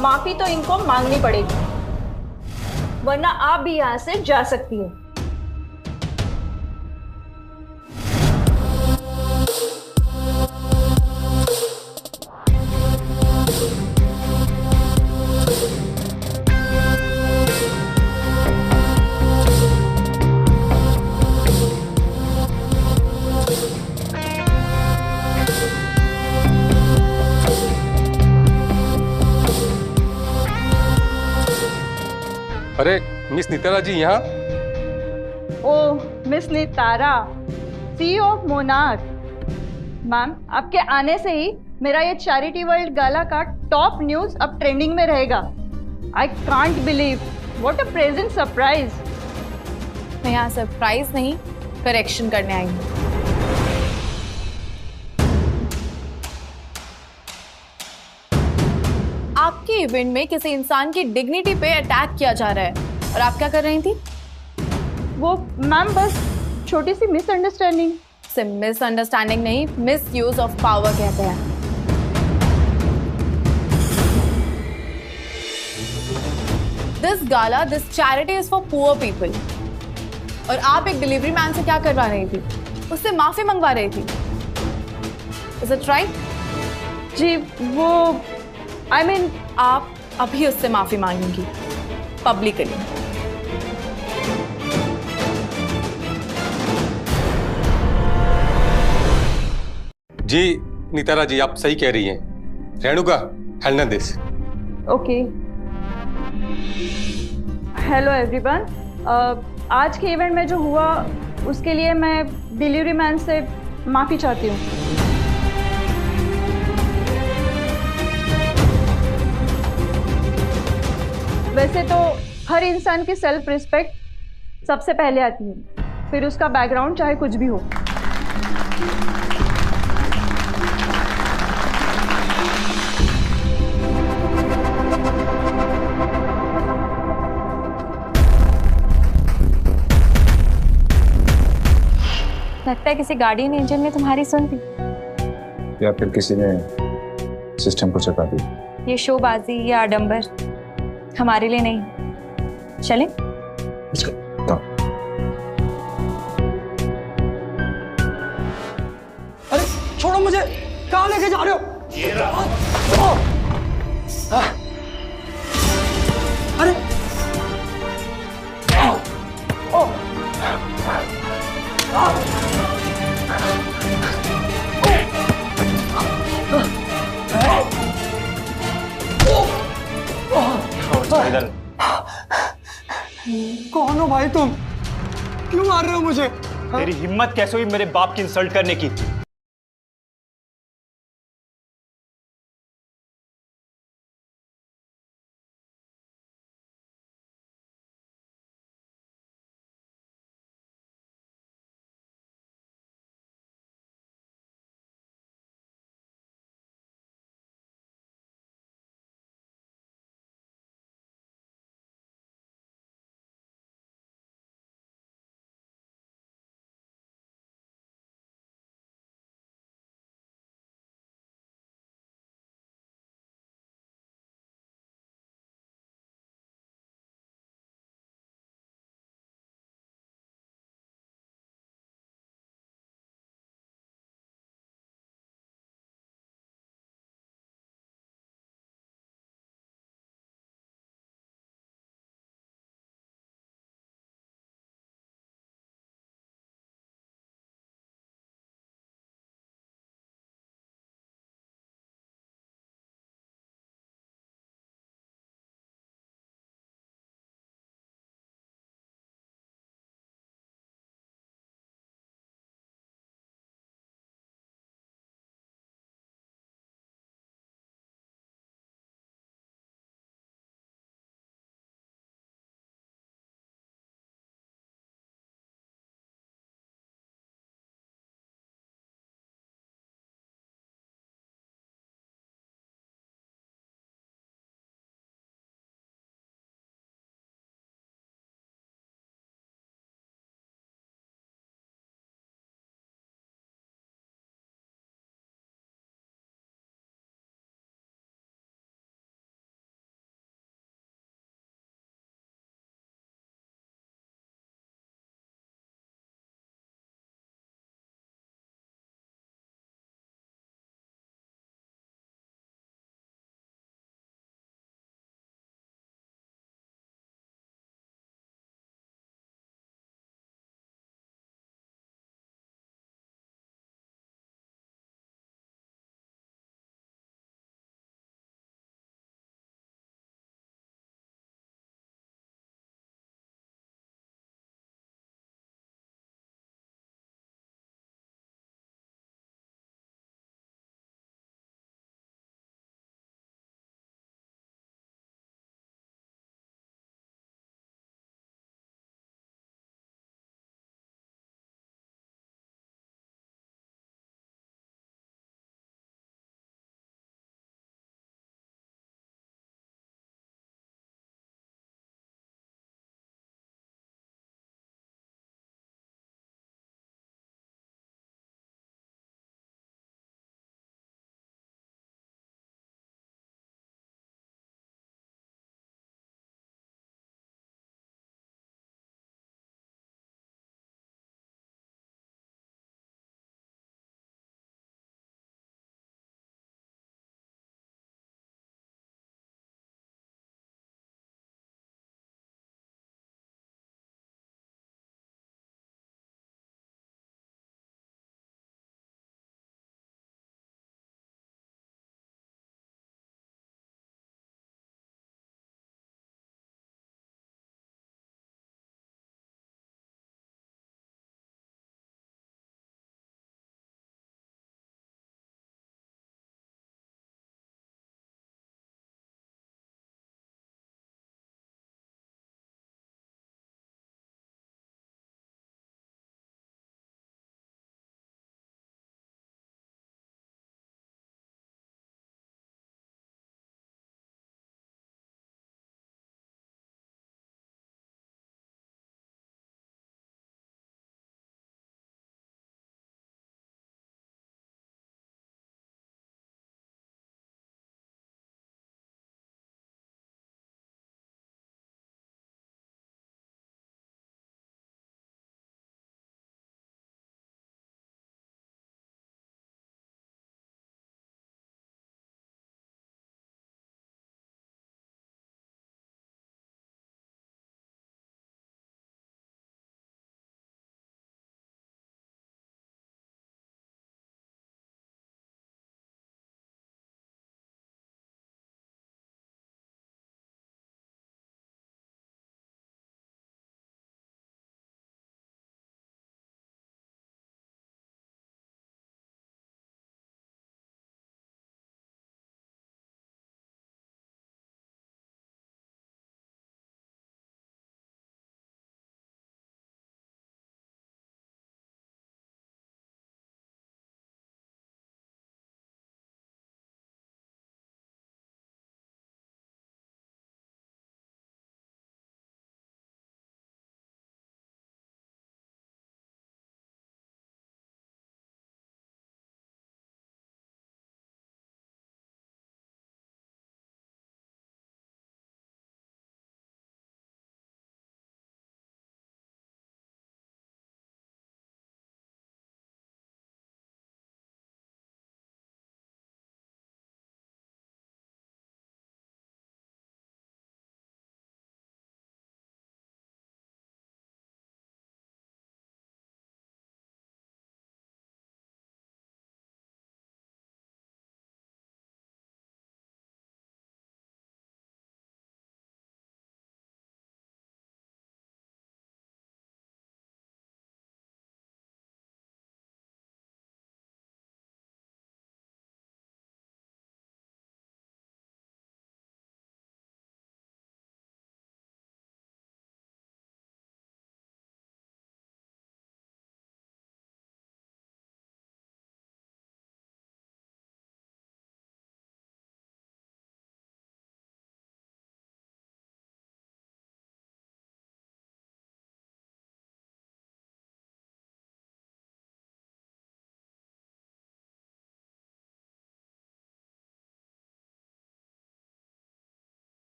माफी तो इनको मांगनी पड़ेगी, वरना आप भी यहाँ से जा सकती हैं। अरे मिस नितारा जी यहाँ? Oh, miss Nitara, CEO of Monarch. Ma'am, आपके आने से ही मेरा ये चैरिटी वर्ल्ड गाला का टॉप न्यूज अब ट्रेंडिंग में रहेगा। I can't believe, what a present surprise. मैं यहाँ सरप्राइज नहीं, करेक्शन करने आई हूँ। आपके इवेंट में किसी इंसान की डिग्निटी पे अटैक किया जा रहा है और आप क्या कर रही थी? वो मैम बस छोटी सी मिसअंडरस्टैंडिंग। से मिसअंडरस्टैंडिंग नहीं, मिस यूज ऑफ पावर कहते हैं। This gala, this charity is for poor people. और आप एक डिलीवरी मैन से क्या करवा रही थी? उससे माफी मंगवा रही थी। Is it right? जी, वो I mean, आप अभी उससे माफी मांगेंगी पब्लिकली। जी नितारा जी, आप सही कह रही हैं। Renuka, handle this. Okay. Hello everyone, आज के इवेंट में जो हुआ उसके लिए मैं डिलीवरी मैन से माफी चाहती हूँ। वैसे तो हर इंसान की सेल्फ रिस्पेक्ट सबसे पहले आती है, फिर उसका बैकग्राउंड चाहे कुछ भी हो। लगता है किसी गार्डियन एंजल ने तुम्हारी सुन ली, या फिर किसी ने सिस्टम को चका दी। ये शोबाजी या आडंबर हमारे लिए नहीं। चलें? अरे छोड़ो मुझे, कहाँ लेके जा रहे हो? अरे इधर। कौन हो भाई तुम? क्यों मार रहे हो मुझे? तेरी हिम्मत कैसे हुई मेरे बाप की इंसल्ट करने की?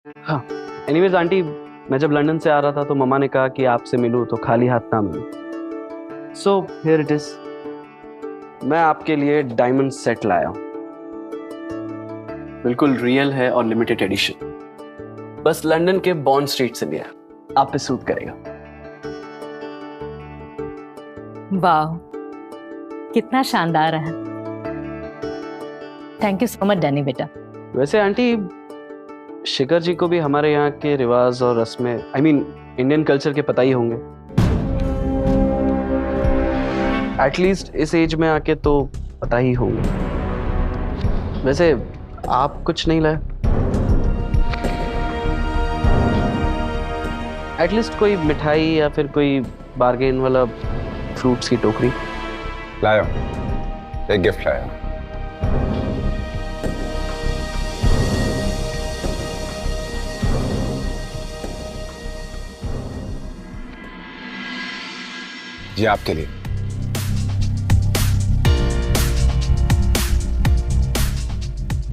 हाँ, एनीवेज आंटी, मैं जब लंदन से आ रहा था तो मम्मा ने कहा कि आपसे मिलूं तो खाली हाथ ना मिलूं। सो हियर इट इज, मैं आपके लिए डायमंड सेट लाया हूं। बिल्कुल रियल है और लिमिटेड एडिशन, बस लंदन के बॉन्ड स्ट्रीट से लिया, आप पे सूट करेगा। वाह, कितना शानदार है। Thank you so much Danny बेटा। वैसे आंटी, शिखर जी को भी हमारे यहाँ के रिवाज और रस्में, आई मीन इंडियन कल्चर के पता ही होंगे। एटलीस्ट इस एज में आके तो पता ही होंगे। वैसे आप कुछ नहीं लाए? एटलीस्ट कोई मिठाई या फिर कोई बार्गेन वाला फ्रूट्स की टोकरी? लाया, एक गिफ्ट लाया। ये आपके लिए।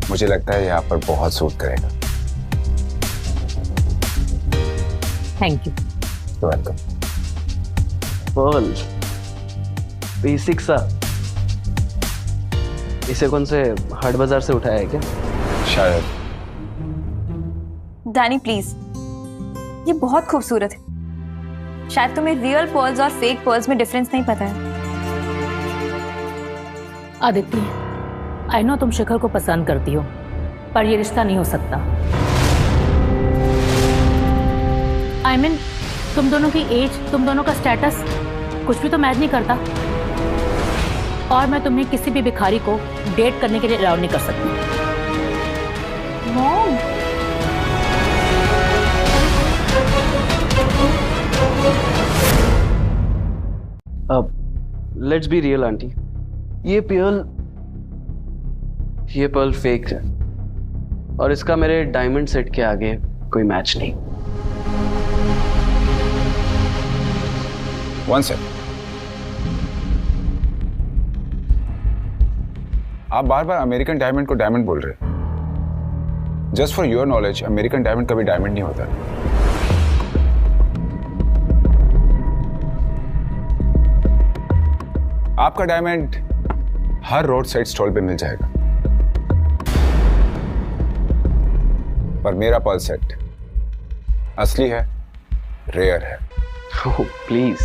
मुझे लगता है यहाँ पर बहुत सूट करेगा। Thank you. Welcome. Pearl, basic सा। इसे कौन से हाट बाजार से उठाया है क्या? शायद। डैनी प्लीज, ये बहुत खूबसूरत है। शायद तुम्हें रियल पर्ल्स और फेक पर्ल्स में डिफरेंस नहीं पता है। आदित्य, आई नो तुम शिखर को पसंद करती हो, पर ये रिश्ता नहीं हो सकता। आई मीन, तुम दोनों की एज, तुम दोनों का स्टेटस कुछ भी तो मैच नहीं करता। और मैं तुम्हें किसी भी भिखारी को डेट करने के लिए अलाउ नहीं कर सकती। मॉम, अब लेट्स बी रियल आंटी, ये पर्ल फेक है और इसका मेरे डायमंड सेट के आगे कोई मैच नहीं। वन सेकंड, आप बार बार अमेरिकन डायमंड को डायमंड बोल रहे हैं। Just for your knowledge, American diamond कभी डायमंड नहीं होता। आपका डायमंड हर रोड साइड स्टॉल पे मिल जाएगा, पर मेरा पर्ल सेट असली है, रेयर है। Oh please.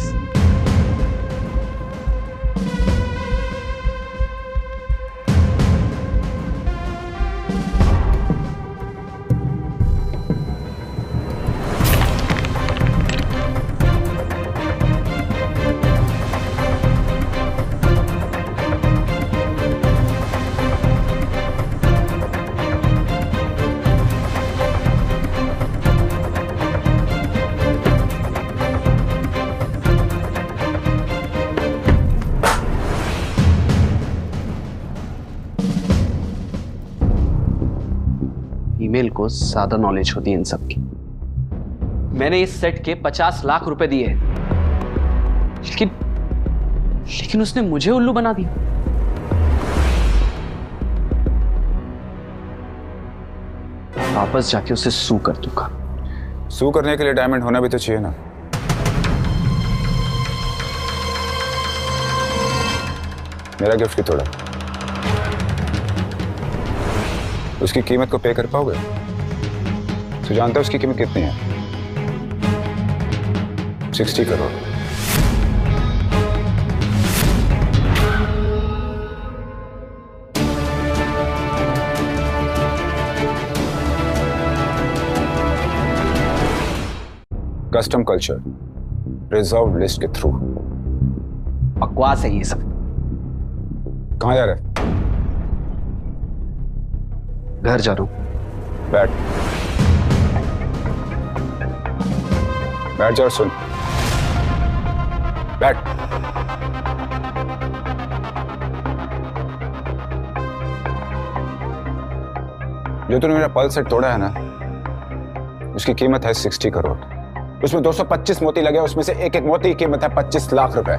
ईमेल को ज्यादा नॉलेज होती है इन सब की। मैंने इस सेट के 50 लाख रुपए दिए, लेकिन उसने मुझे उल्लू बना दिया। वापस जाके उसे सू कर दूंगा। सू करने के लिए डायमंड होना भी तो चाहिए ना। मेरा गिफ्ट की थोड़ा, उसकी कीमत को पे कर पाओगे? तो जानता है उसकी कीमत कितनी है? 60 crore. Custom culture, reserve list के थ्रू। बकवास है ये सब। कहां जा रहे हैं? घर जा रहा हूं। बैठ जा और सुन। बैठ। जो तूने मेरा पर्ल सेट तोड़ा है ना, उसकी कीमत है 60 करोड़। उसमें 225 मोती लगे, उसमें से एक एक मोती की कीमत है 25 लाख रुपए।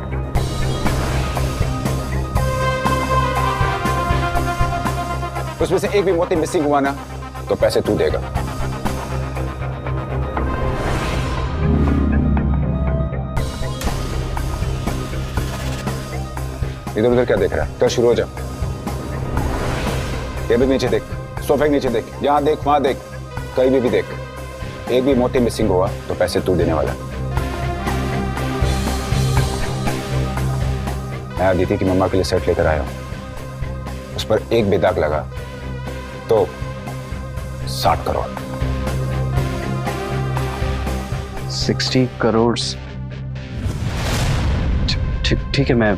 उसमें से एक भी मोती मिसिंग हुआ ना, तो पैसे तू देगा। इधर उधर क्या देख रहा है? चल शुरू हो जा। टेबल नीचे देख, सोफे के नीचे देख, यहाँ देख, वहां देख, कहीं भी देख। एक भी मोती मिसिंग हुआ तो पैसे तू देने वाला। मैं अदिति की मम्मा के लिए सेट लेकर आया हूं, उस पर एक भी दाग लगा तो 60 करोड़। 60 करोड़। ठीक है, मैं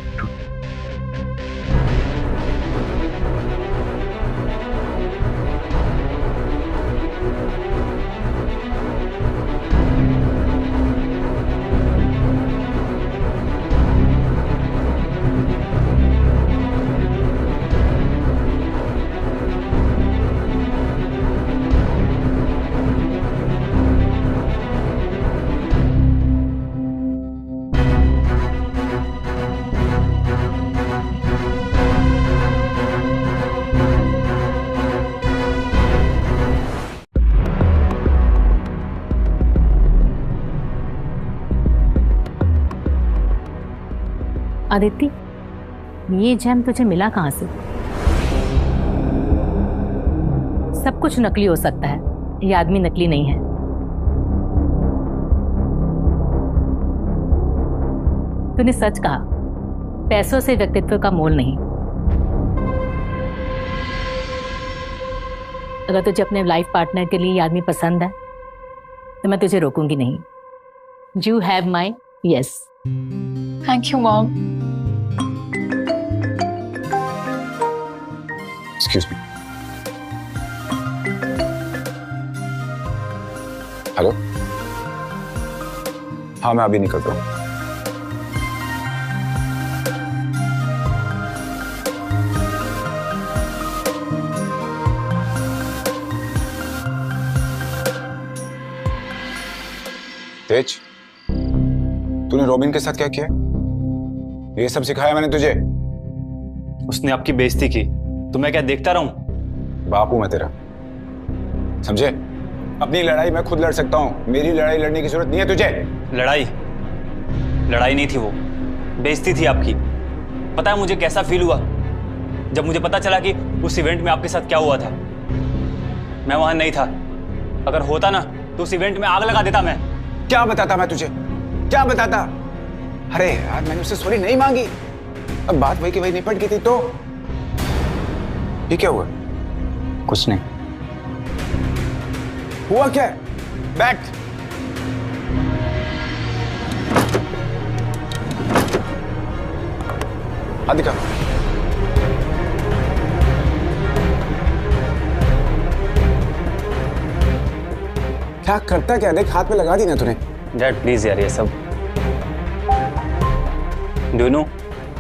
आदित्य, ये जैम तुझे मिला कहां से? सब कुछ नकली हो सकता है, ये आदमी नकली नहीं है। तूने सच कहा, पैसों से व्यक्तित्व का मोल नहीं। अगर तुझे अपने लाइफ पार्टनर के लिए ये आदमी पसंद है तो मैं तुझे रोकूंगी नहीं। You have my yes. Thank you mom. Excuse me. Hello, हाँ मैं अभी निकल रहा हूँ। तेज, तूने रोबिन के साथ क्या किया? ये सब सिखाया मैंने तुझे? उसने आपकी बेइज्जती की तो मैं क्या देखता रहूं? बापू मैं तेरा, समझे? अपनी लड़ाई मैं खुद लड़ सकता हूं, मेरी लड़ाई लड़ने की जरूरत नहीं है तुझे। लड़ाई नहीं थी वो, बेइज्जती थी आपकी। पता है मुझे कैसा फील हुआ जब मुझे पता चला कि उस इवेंट में आपके साथ क्या हुआ था। मैं वहां नहीं था, अगर होता ना तो उस इवेंट में आग लगा देता। मैं क्या बताता मैं तुझे, क्या बताता? अरे यार मैंने उससे सॉरी नहीं मांगी, अब बात वही की वही निपट गई थी तो ये क्या हुआ? कुछ नहीं हुआ। क्या बैठ। दिखा। क्या करता क्या? देख हाथ में लगा दी ना तूने। डैड प्लीज यार, ये सब do you know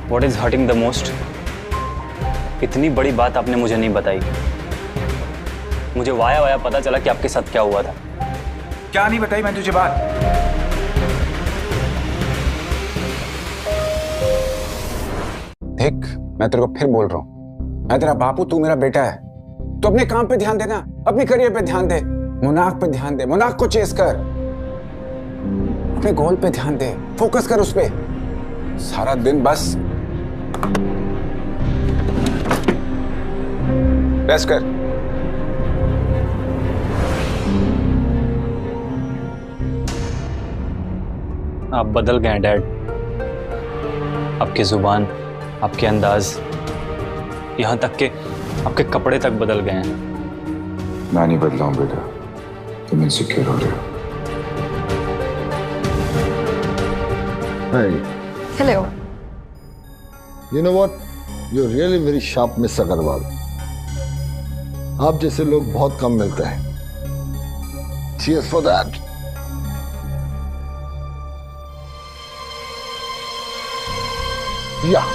what is hurting the most? इतनी बड़ी बात आपने मुझे नहीं बताई। मुझे वाया पता चला कि आपके साथ क्या हुआ था। क्या नहीं बताई मैंने तुझे बात? देख मैं तेरे को फिर बोल रहा हूं, मैं तेरा बापू, तू मेरा बेटा है। तो अपने काम पे ध्यान देना, अपने करियर पे ध्यान दे, मुनाफ पे ध्यान दे, मुनाफ को चेस कर, अपने गोल पे ध्यान दे, फोकस कर उस पे। सारा दिन बस रेस्ट कर। आप बदल गए डैड, आपकी जुबान, आपके अंदाज, यहां तक के आपके कपड़े तक बदल गए हैं। मैं नहीं बदला हूं बेटा, तुम इनसिक्योर हो रहे हो। Hey, hello. you know what? You're really very sharp, Miss Agarwal. आप जैसे लोग बहुत कम मिलते हैं। Cheers for that. Yeah.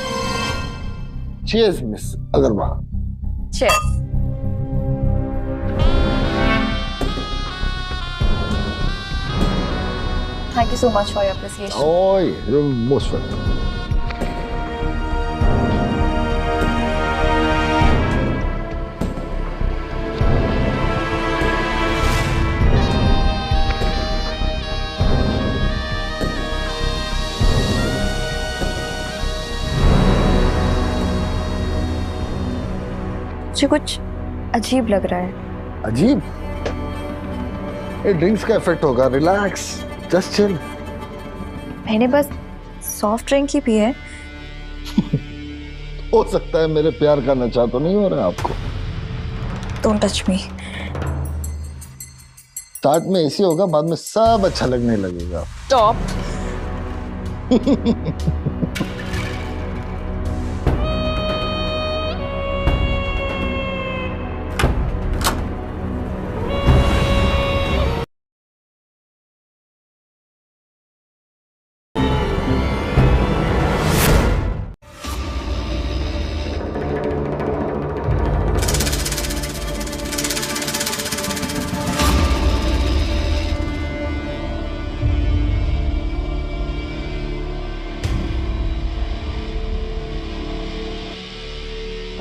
Cheers, Miss Agarwal. Cheers. Thank you so much for your appreciation. Oh, you're most welcome. मुझे कुछ अजीब लग रहा है। अजीब? ये ड्रिंक्स का इफेक्ट होगा। Relax, just chill. मैंने बस सॉफ्ट ड्रिंक ही पी है। हो सकता है मेरे प्यार का नशा तो नहीं हो रहा है आपको। Don't touch me. स्टार्ट में ऐसी होगा, बाद में सब अच्छा लगने लगेगा। स्टॉप।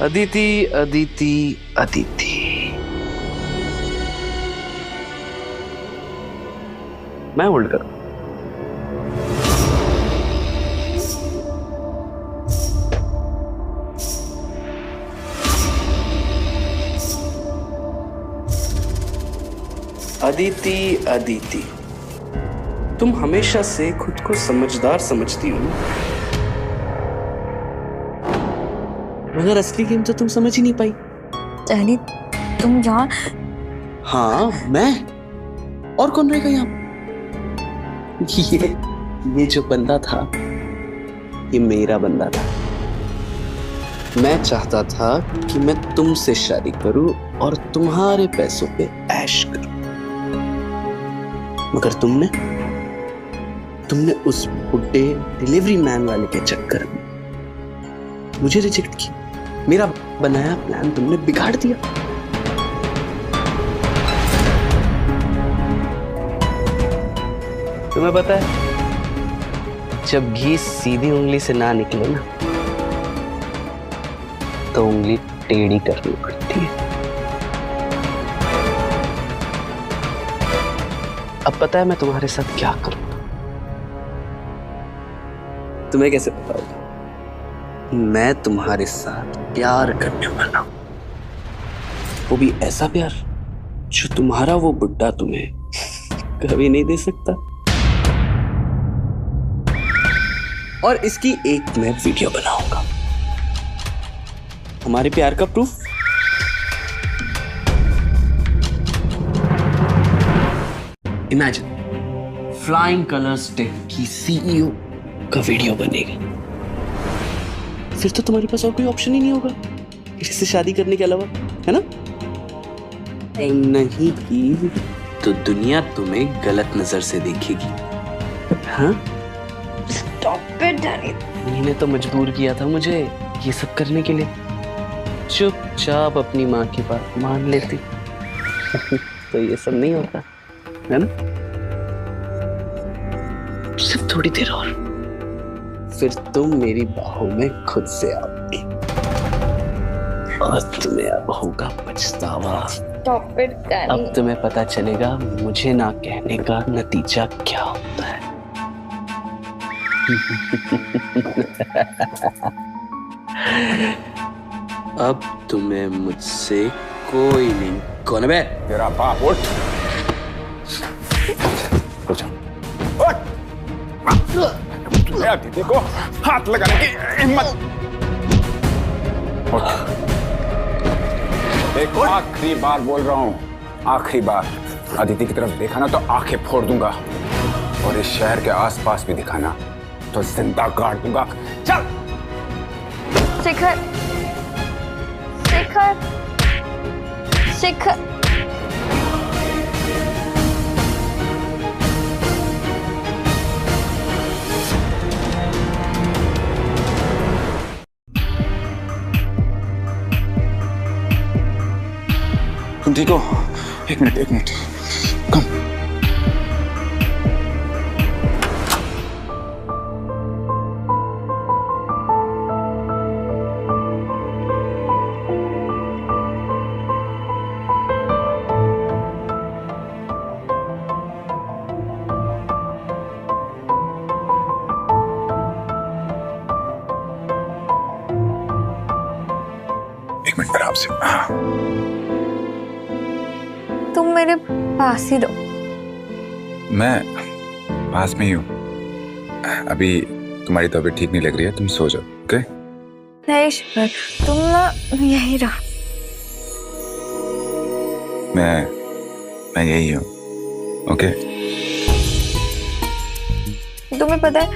अदिति अदिति अदिति, मैं होल्ड कर। अदिति अदिति, तुम हमेशा से खुद को समझदार समझती हो, मगर असली गेम तो तुम समझ ही नहीं पाई। टहनी, तुम यहाँ? हाँ, मैं। और कौन रहेगा यहाँ? ये जो बंदा था, ये मेरा बंदा था। मैं चाहता था कि मैं तुमसे शादी करूं और तुम्हारे पैसों पे ऐश करूं, मगर तुमने उस बुड्ढे डिलीवरी मैन वाले के चक्कर में मुझे रिजेक्ट किया। मेरा बनाया प्लान तुमने बिगाड़ दिया। तुम्हें पता है, जब घी सीधी उंगली से ना निकले ना, तो उंगली टेढ़ी करनी पड़ती है। अब पता है मैं तुम्हारे साथ क्या करूंगा? तुम्हें कैसे पता होगा? मैं तुम्हारे साथ प्यार करने वाला हूं, वो भी ऐसा प्यार जो तुम्हारा वो बुड्ढा तुम्हें कभी नहीं दे सकता। और इसकी एक मैं वीडियो बनाऊंगा, हमारे प्यार का proof. Imagine, flying colours tech की सीईओ का वीडियो बनेगा, फिर तो तुम्हारे पास और कोई ऑप्शन ही नहीं होगा इससे शादी करने के अलावा, है ना? नहीं की तो दुनिया तुम्हें गलत नजर से देखेगी। हाँ? Stop it Danny. उन्हीं तो मजबूर किया था मुझे ये सब करने के लिए। चुपचाप अपनी माँ की बात मान लेती तो ये सब नहीं होता, है ना? सिर्फ थोड़ी देर और, फिर तुम मेरी बाहों में खुद से आओगी और तुम्हें अब होगा पछतावा। अब तुम्हें पता चलेगा मुझे ना कहने का नतीजा क्या होता है। अब तुम्हें मुझसे कोई नहीं। कौन है बे? तेरा बाप। उठ अदिति को हाथ लगाने की हिम्मत। एक आखिरी बार बोल रहा हूँ, आखिरी बार अदिति की तरफ देखा ना तो आंखें फोड़ दूंगा, और इस शहर के आसपास भी दिखाना तो जिंदा गाड़ दूंगा। चल। शिखर, शिखर, शिखर। तुम ठीक हो? एक मिनट कम। एक मिनट आराम से। तुम मेरे पास ही रहो। मैं पास में ही हूँ। अभी तुम्हारी तबीयत ठीक नहीं लग रही है, तुम सो जाओ। ओके? नहीं शिखर, तुम ना यही रहो। मैं यही हूँ। ओके? तुम्हें पता है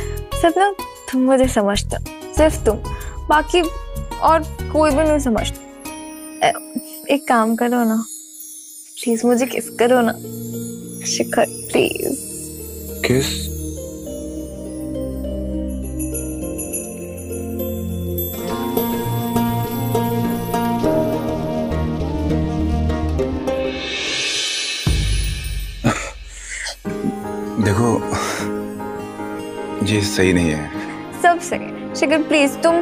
सिर्फ ना तुम मुझे समझता, सिर्फ तुम, बाकी और कोई भी नहीं समझता। एक काम करो ना, प्लीज मुझे किस करो ना शिखर, प्लीज। किस? देखो ये सही नहीं है। सब सही है शिखर, प्लीज तुम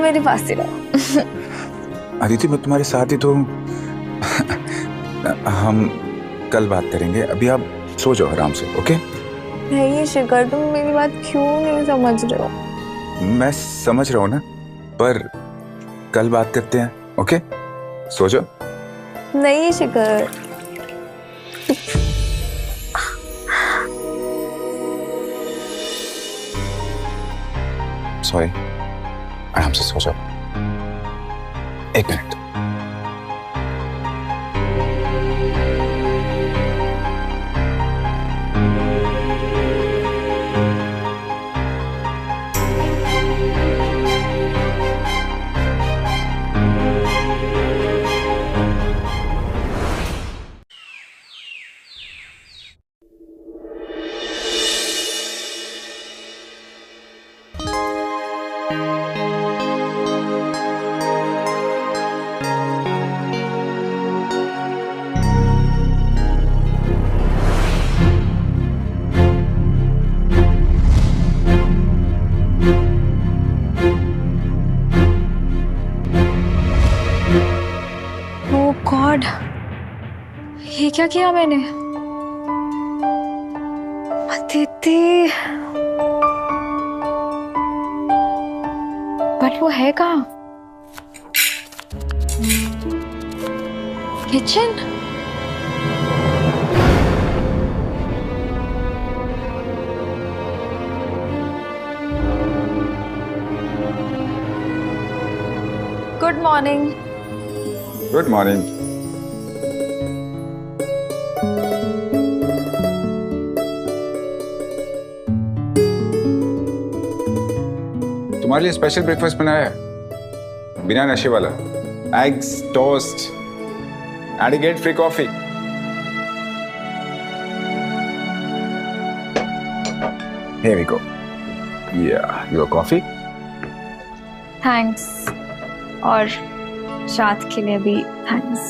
मेरे पास ही रहो। अदिति मैं तुम्हारे साथ ही तो। हम कल बात करेंगे, अभी आप सो जाओ आराम से। ओके? नहीं शिखर, तुम मेरी बात क्यों नहीं समझ रहे हो? मैं समझ रहा हूँ ना, पर कल बात करते हैं। ओके? सो जाओ। नहीं शिखर। सॉरी, आराम से सो जाओ। एक मिनट। गॉड, ये क्या किया मैंने? अदिति, बट वो है कहाँ? Kitchen? Good morning. Good morning. तुम्हारे लिए स्पेशल ब्रेकफास्ट बनाया है, बिना नशे वाला। Eggs, toast and get free coffee. Here we go. Yeah, your coffee. Thanks, और रात के लिए भी थैंक्स।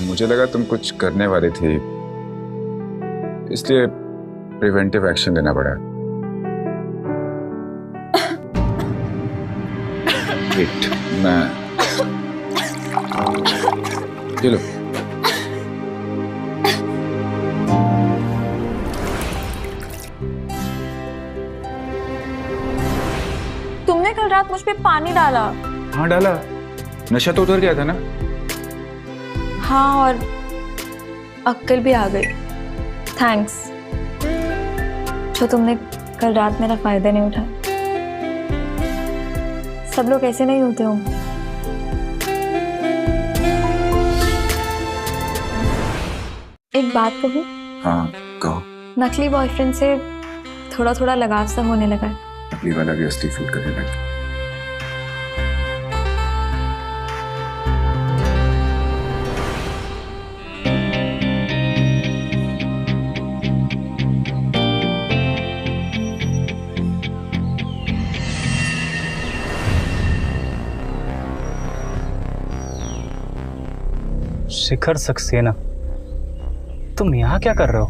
मुझे लगा तुम कुछ करने वाली थी, इसलिए प्रिवेंटिव एक्शन लेना पड़ा। वेट, मैं ये लो। तुमने कल रात मुझ पे पानी डाला। हाँ डाला, नशा तो उतर गया था ना। हाँ, और अक्ल भी आ गई। थैंक्स, जो तुमने कल रात मेरा फायदा नहीं उठाया। सब लोग ऐसे नहीं होते होंगे। एक बात कहूँ? हाँ कहो। नकली बॉयफ्रेंड से थोड़ा थोड़ा लगाव सा होने लगा है। नकली वाला भी असली फील करने लगा। शिखर सक्सेना, तुम यहाँ क्या कर रहे हो?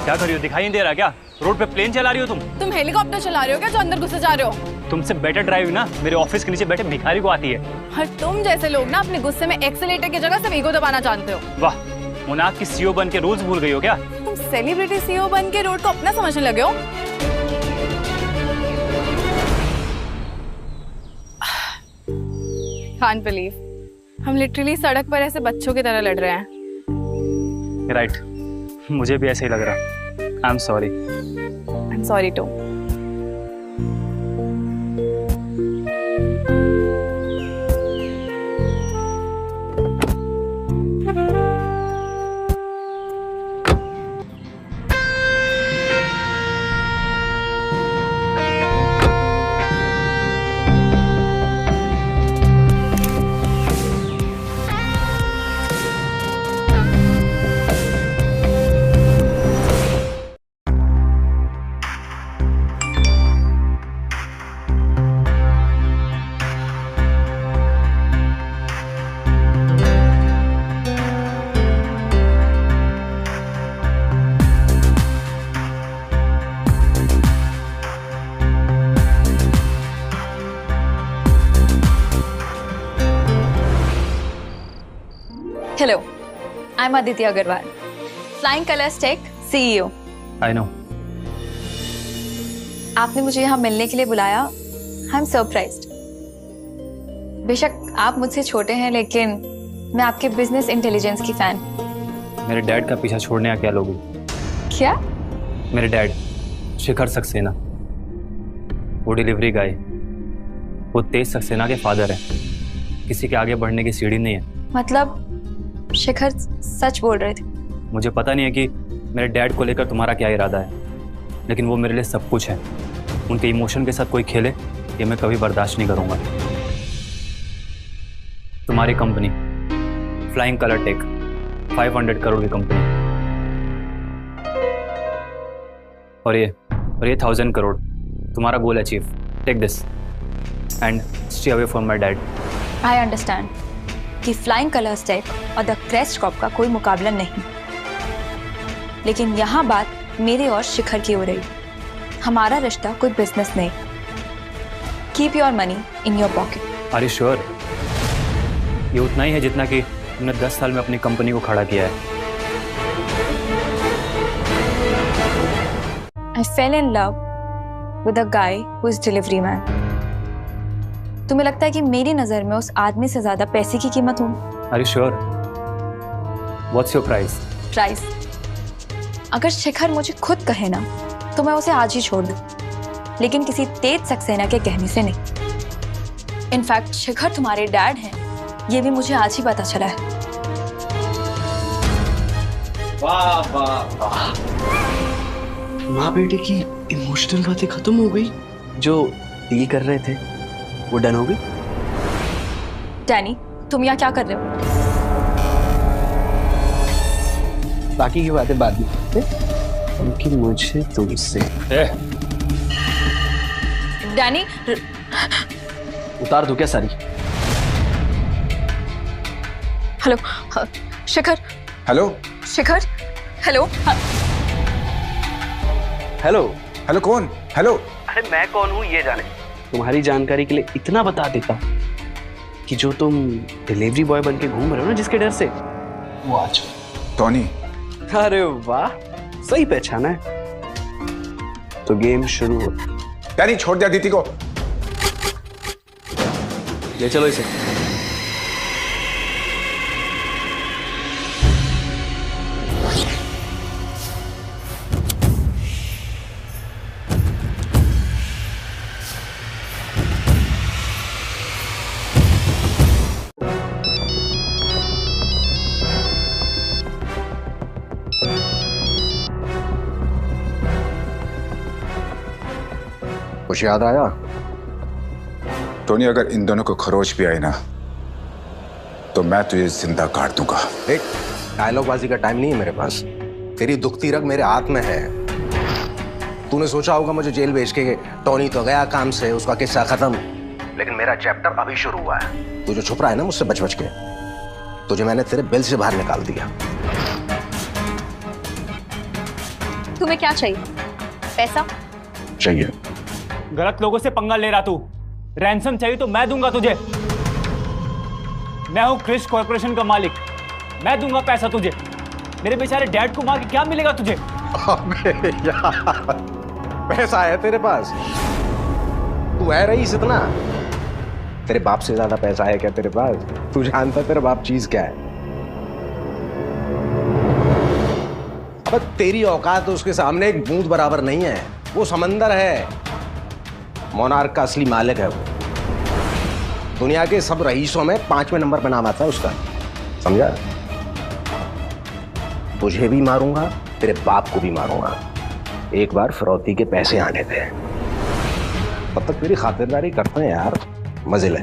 क्या कर रही हो, दिखाई नहीं दे रहा क्या? रोड पे प्लेन चला रही हो तुम? तुम हेलीकॉप्टर चला रहे हो क्या जो अंदर घुसे जा रहे हो? तुमसे बेटर ड्राइविंग ना मेरे ऑफिस के नीचे बैठे भिखारी को आती है। और तुम जैसे लोग ना अपने गुस्से में एक्सीलेटर की जगह सिर्फ ईगो दबाना जानते हो। वाह, मोनाक की सीईओ बन के रूल्स भूल गई हो क्या? तुम सेलिब्रिटी सीईओ बन के रोड को अपना समझने लगे हो। Can't believe हम लिटरली सड़क पर ऐसे बच्चों की तरह लड़ रहे हैं। राइट, मुझे भी ऐसे ही लग रहा। I am sorry. I am sorry too. Hello, I'm Aditya Agarwal, Flying Colors Tech CEO. I know. आपने मुझे यहाँ मिलने के लिए बुलाया। I'm surprised. बेशक आप मुझसे छोटे हैं, लेकिन मैं आपके बिजनेस इंटेलिजेंस की फैन। मेरे डैड का पीछा छोड़ने आ क्या लोगे? क्या? मेरे डैड शिखर सक्सेना, वो डिलीवरी गाय, वो तेज सक्सेना के फादर हैं। किसी के आगे बढ़ने की सीढ़ी नहीं है। मतलब शिखर सच बोल रहे थे? मुझे पता नहीं है कि मेरे डैड को लेकर तुम्हारा क्या इरादा है, लेकिन वो मेरे लिए सब कुछ है। उनके इमोशन के साथ कोई खेले ये मैं कभी बर्दाश्त नहीं करूंगा। तुम्हारी company flying colour tech 500 crore की कंपनी, और ये 1000 करोड़। तुम्हारा goal achieve. Take this and stay away from my dad. I understand कि फ्लाइंग कलर्स टेक और द क्रेस्ट कॉर्प का कोई मुकाबला नहीं, लेकिन यहाँ बात मेरे और शिखर की हो रही। हमारा रिश्ता कोई बिजनेस नहीं। Keep your money in your pocket. Are you sure? ये उतना ही है जितना कि तुमने 10 साल में अपनी कंपनी को खड़ा किया है। I fell in love with a guy who is delivery man. तुम्हें लगता है कि मेरी नजर में उस आदमी से ज्यादा पैसे की कीमत हो? Are you sure? What's your price? Price? अगर शिखर मुझे खुद कहे ना तो मैं उसे आज ही छोड़ दूं, लेकिन किसी तेज सक्सेना के कहने से नहीं। इनफैक्ट शिखर तुम्हारे डैड हैं, ये भी मुझे आज ही पता चला है। वाह वाह वाह, माँ बेटे की इमोशनल बातें खत्म हो गई। जो डील कर रहे थे वो डन हो गई। डैनी, तुम यहाँ क्या कर रहे हो? बाकी की बातें बाद में करते, क्योंकि मुझे तुमसे डैनी उतार दो क्या सारी? हेलो शिखर। हेलो शिखर। हेलो हेलो हेलो कौन? हेलो। अरे मैं कौन हूँ ये जाने। तुम्हारी जानकारी के लिए इतना बता देता कि जो तुम डिलीवरी बॉय बन के घूम रहे हो ना जिसके डर से, वो आज टॉनी। अरे वाह, सही पहचाना है। तो गेम शुरू हो। डैनी छोड़ दिया दीदी को। ले चलो इसे। कुछ याद आया? टोनी, अगर इन दोनों को खरोच भी आई ना तो मैं तुझे जिंदा काट दूंगा। एक डायलॉगबाजी का टाइम नहीं है मेरे पास। तेरी दुखती रग मेरे हाथ में है। तूने सोचा होगा मुझे जेल भेज के टोनी तो गया काम से, उसका किस्सा खत्म, लेकिन मेरा चैप्टर अभी शुरू हुआ है। तू जो छुप रहा है ना मुझसे बच बच के, तुझे मैंने तेरे बिल से बाहर निकाल दिया। तुम्हें क्या चाहिए? पैसा चाहिए। गलत लोगों से पंगा ले रहा तू। रैंसम चाहिए तो मैं दूंगा तुझे। मैं हूं क्रिश कॉर्पोरेशन का मालिक, मैं दूंगा पैसा तुझे। मेरे बेचारे डैड को मार के क्या मिलेगा तुझे? अबे यार, पैसा है तेरे पास? तू है रईस इतना? तेरे बाप से ज्यादा पैसा है क्या तेरे पास? तू जानता तेरा बाप चीज क्या है? अब तेरी औकात तो उसके सामने एक बूंद बराबर नहीं है। वो समंदर है। मोनार्क का असली मालिक है वो। दुनिया के सब रईसों में 5वें नंबर पर नाम आता है उसका, समझा? तुझे भी मारूंगा, तेरे बाप को भी मारूंगा। एक बार फिरौती के पैसे आने दे, तब तक तेरी खातिरदारी करते हैं यार, मजे ले।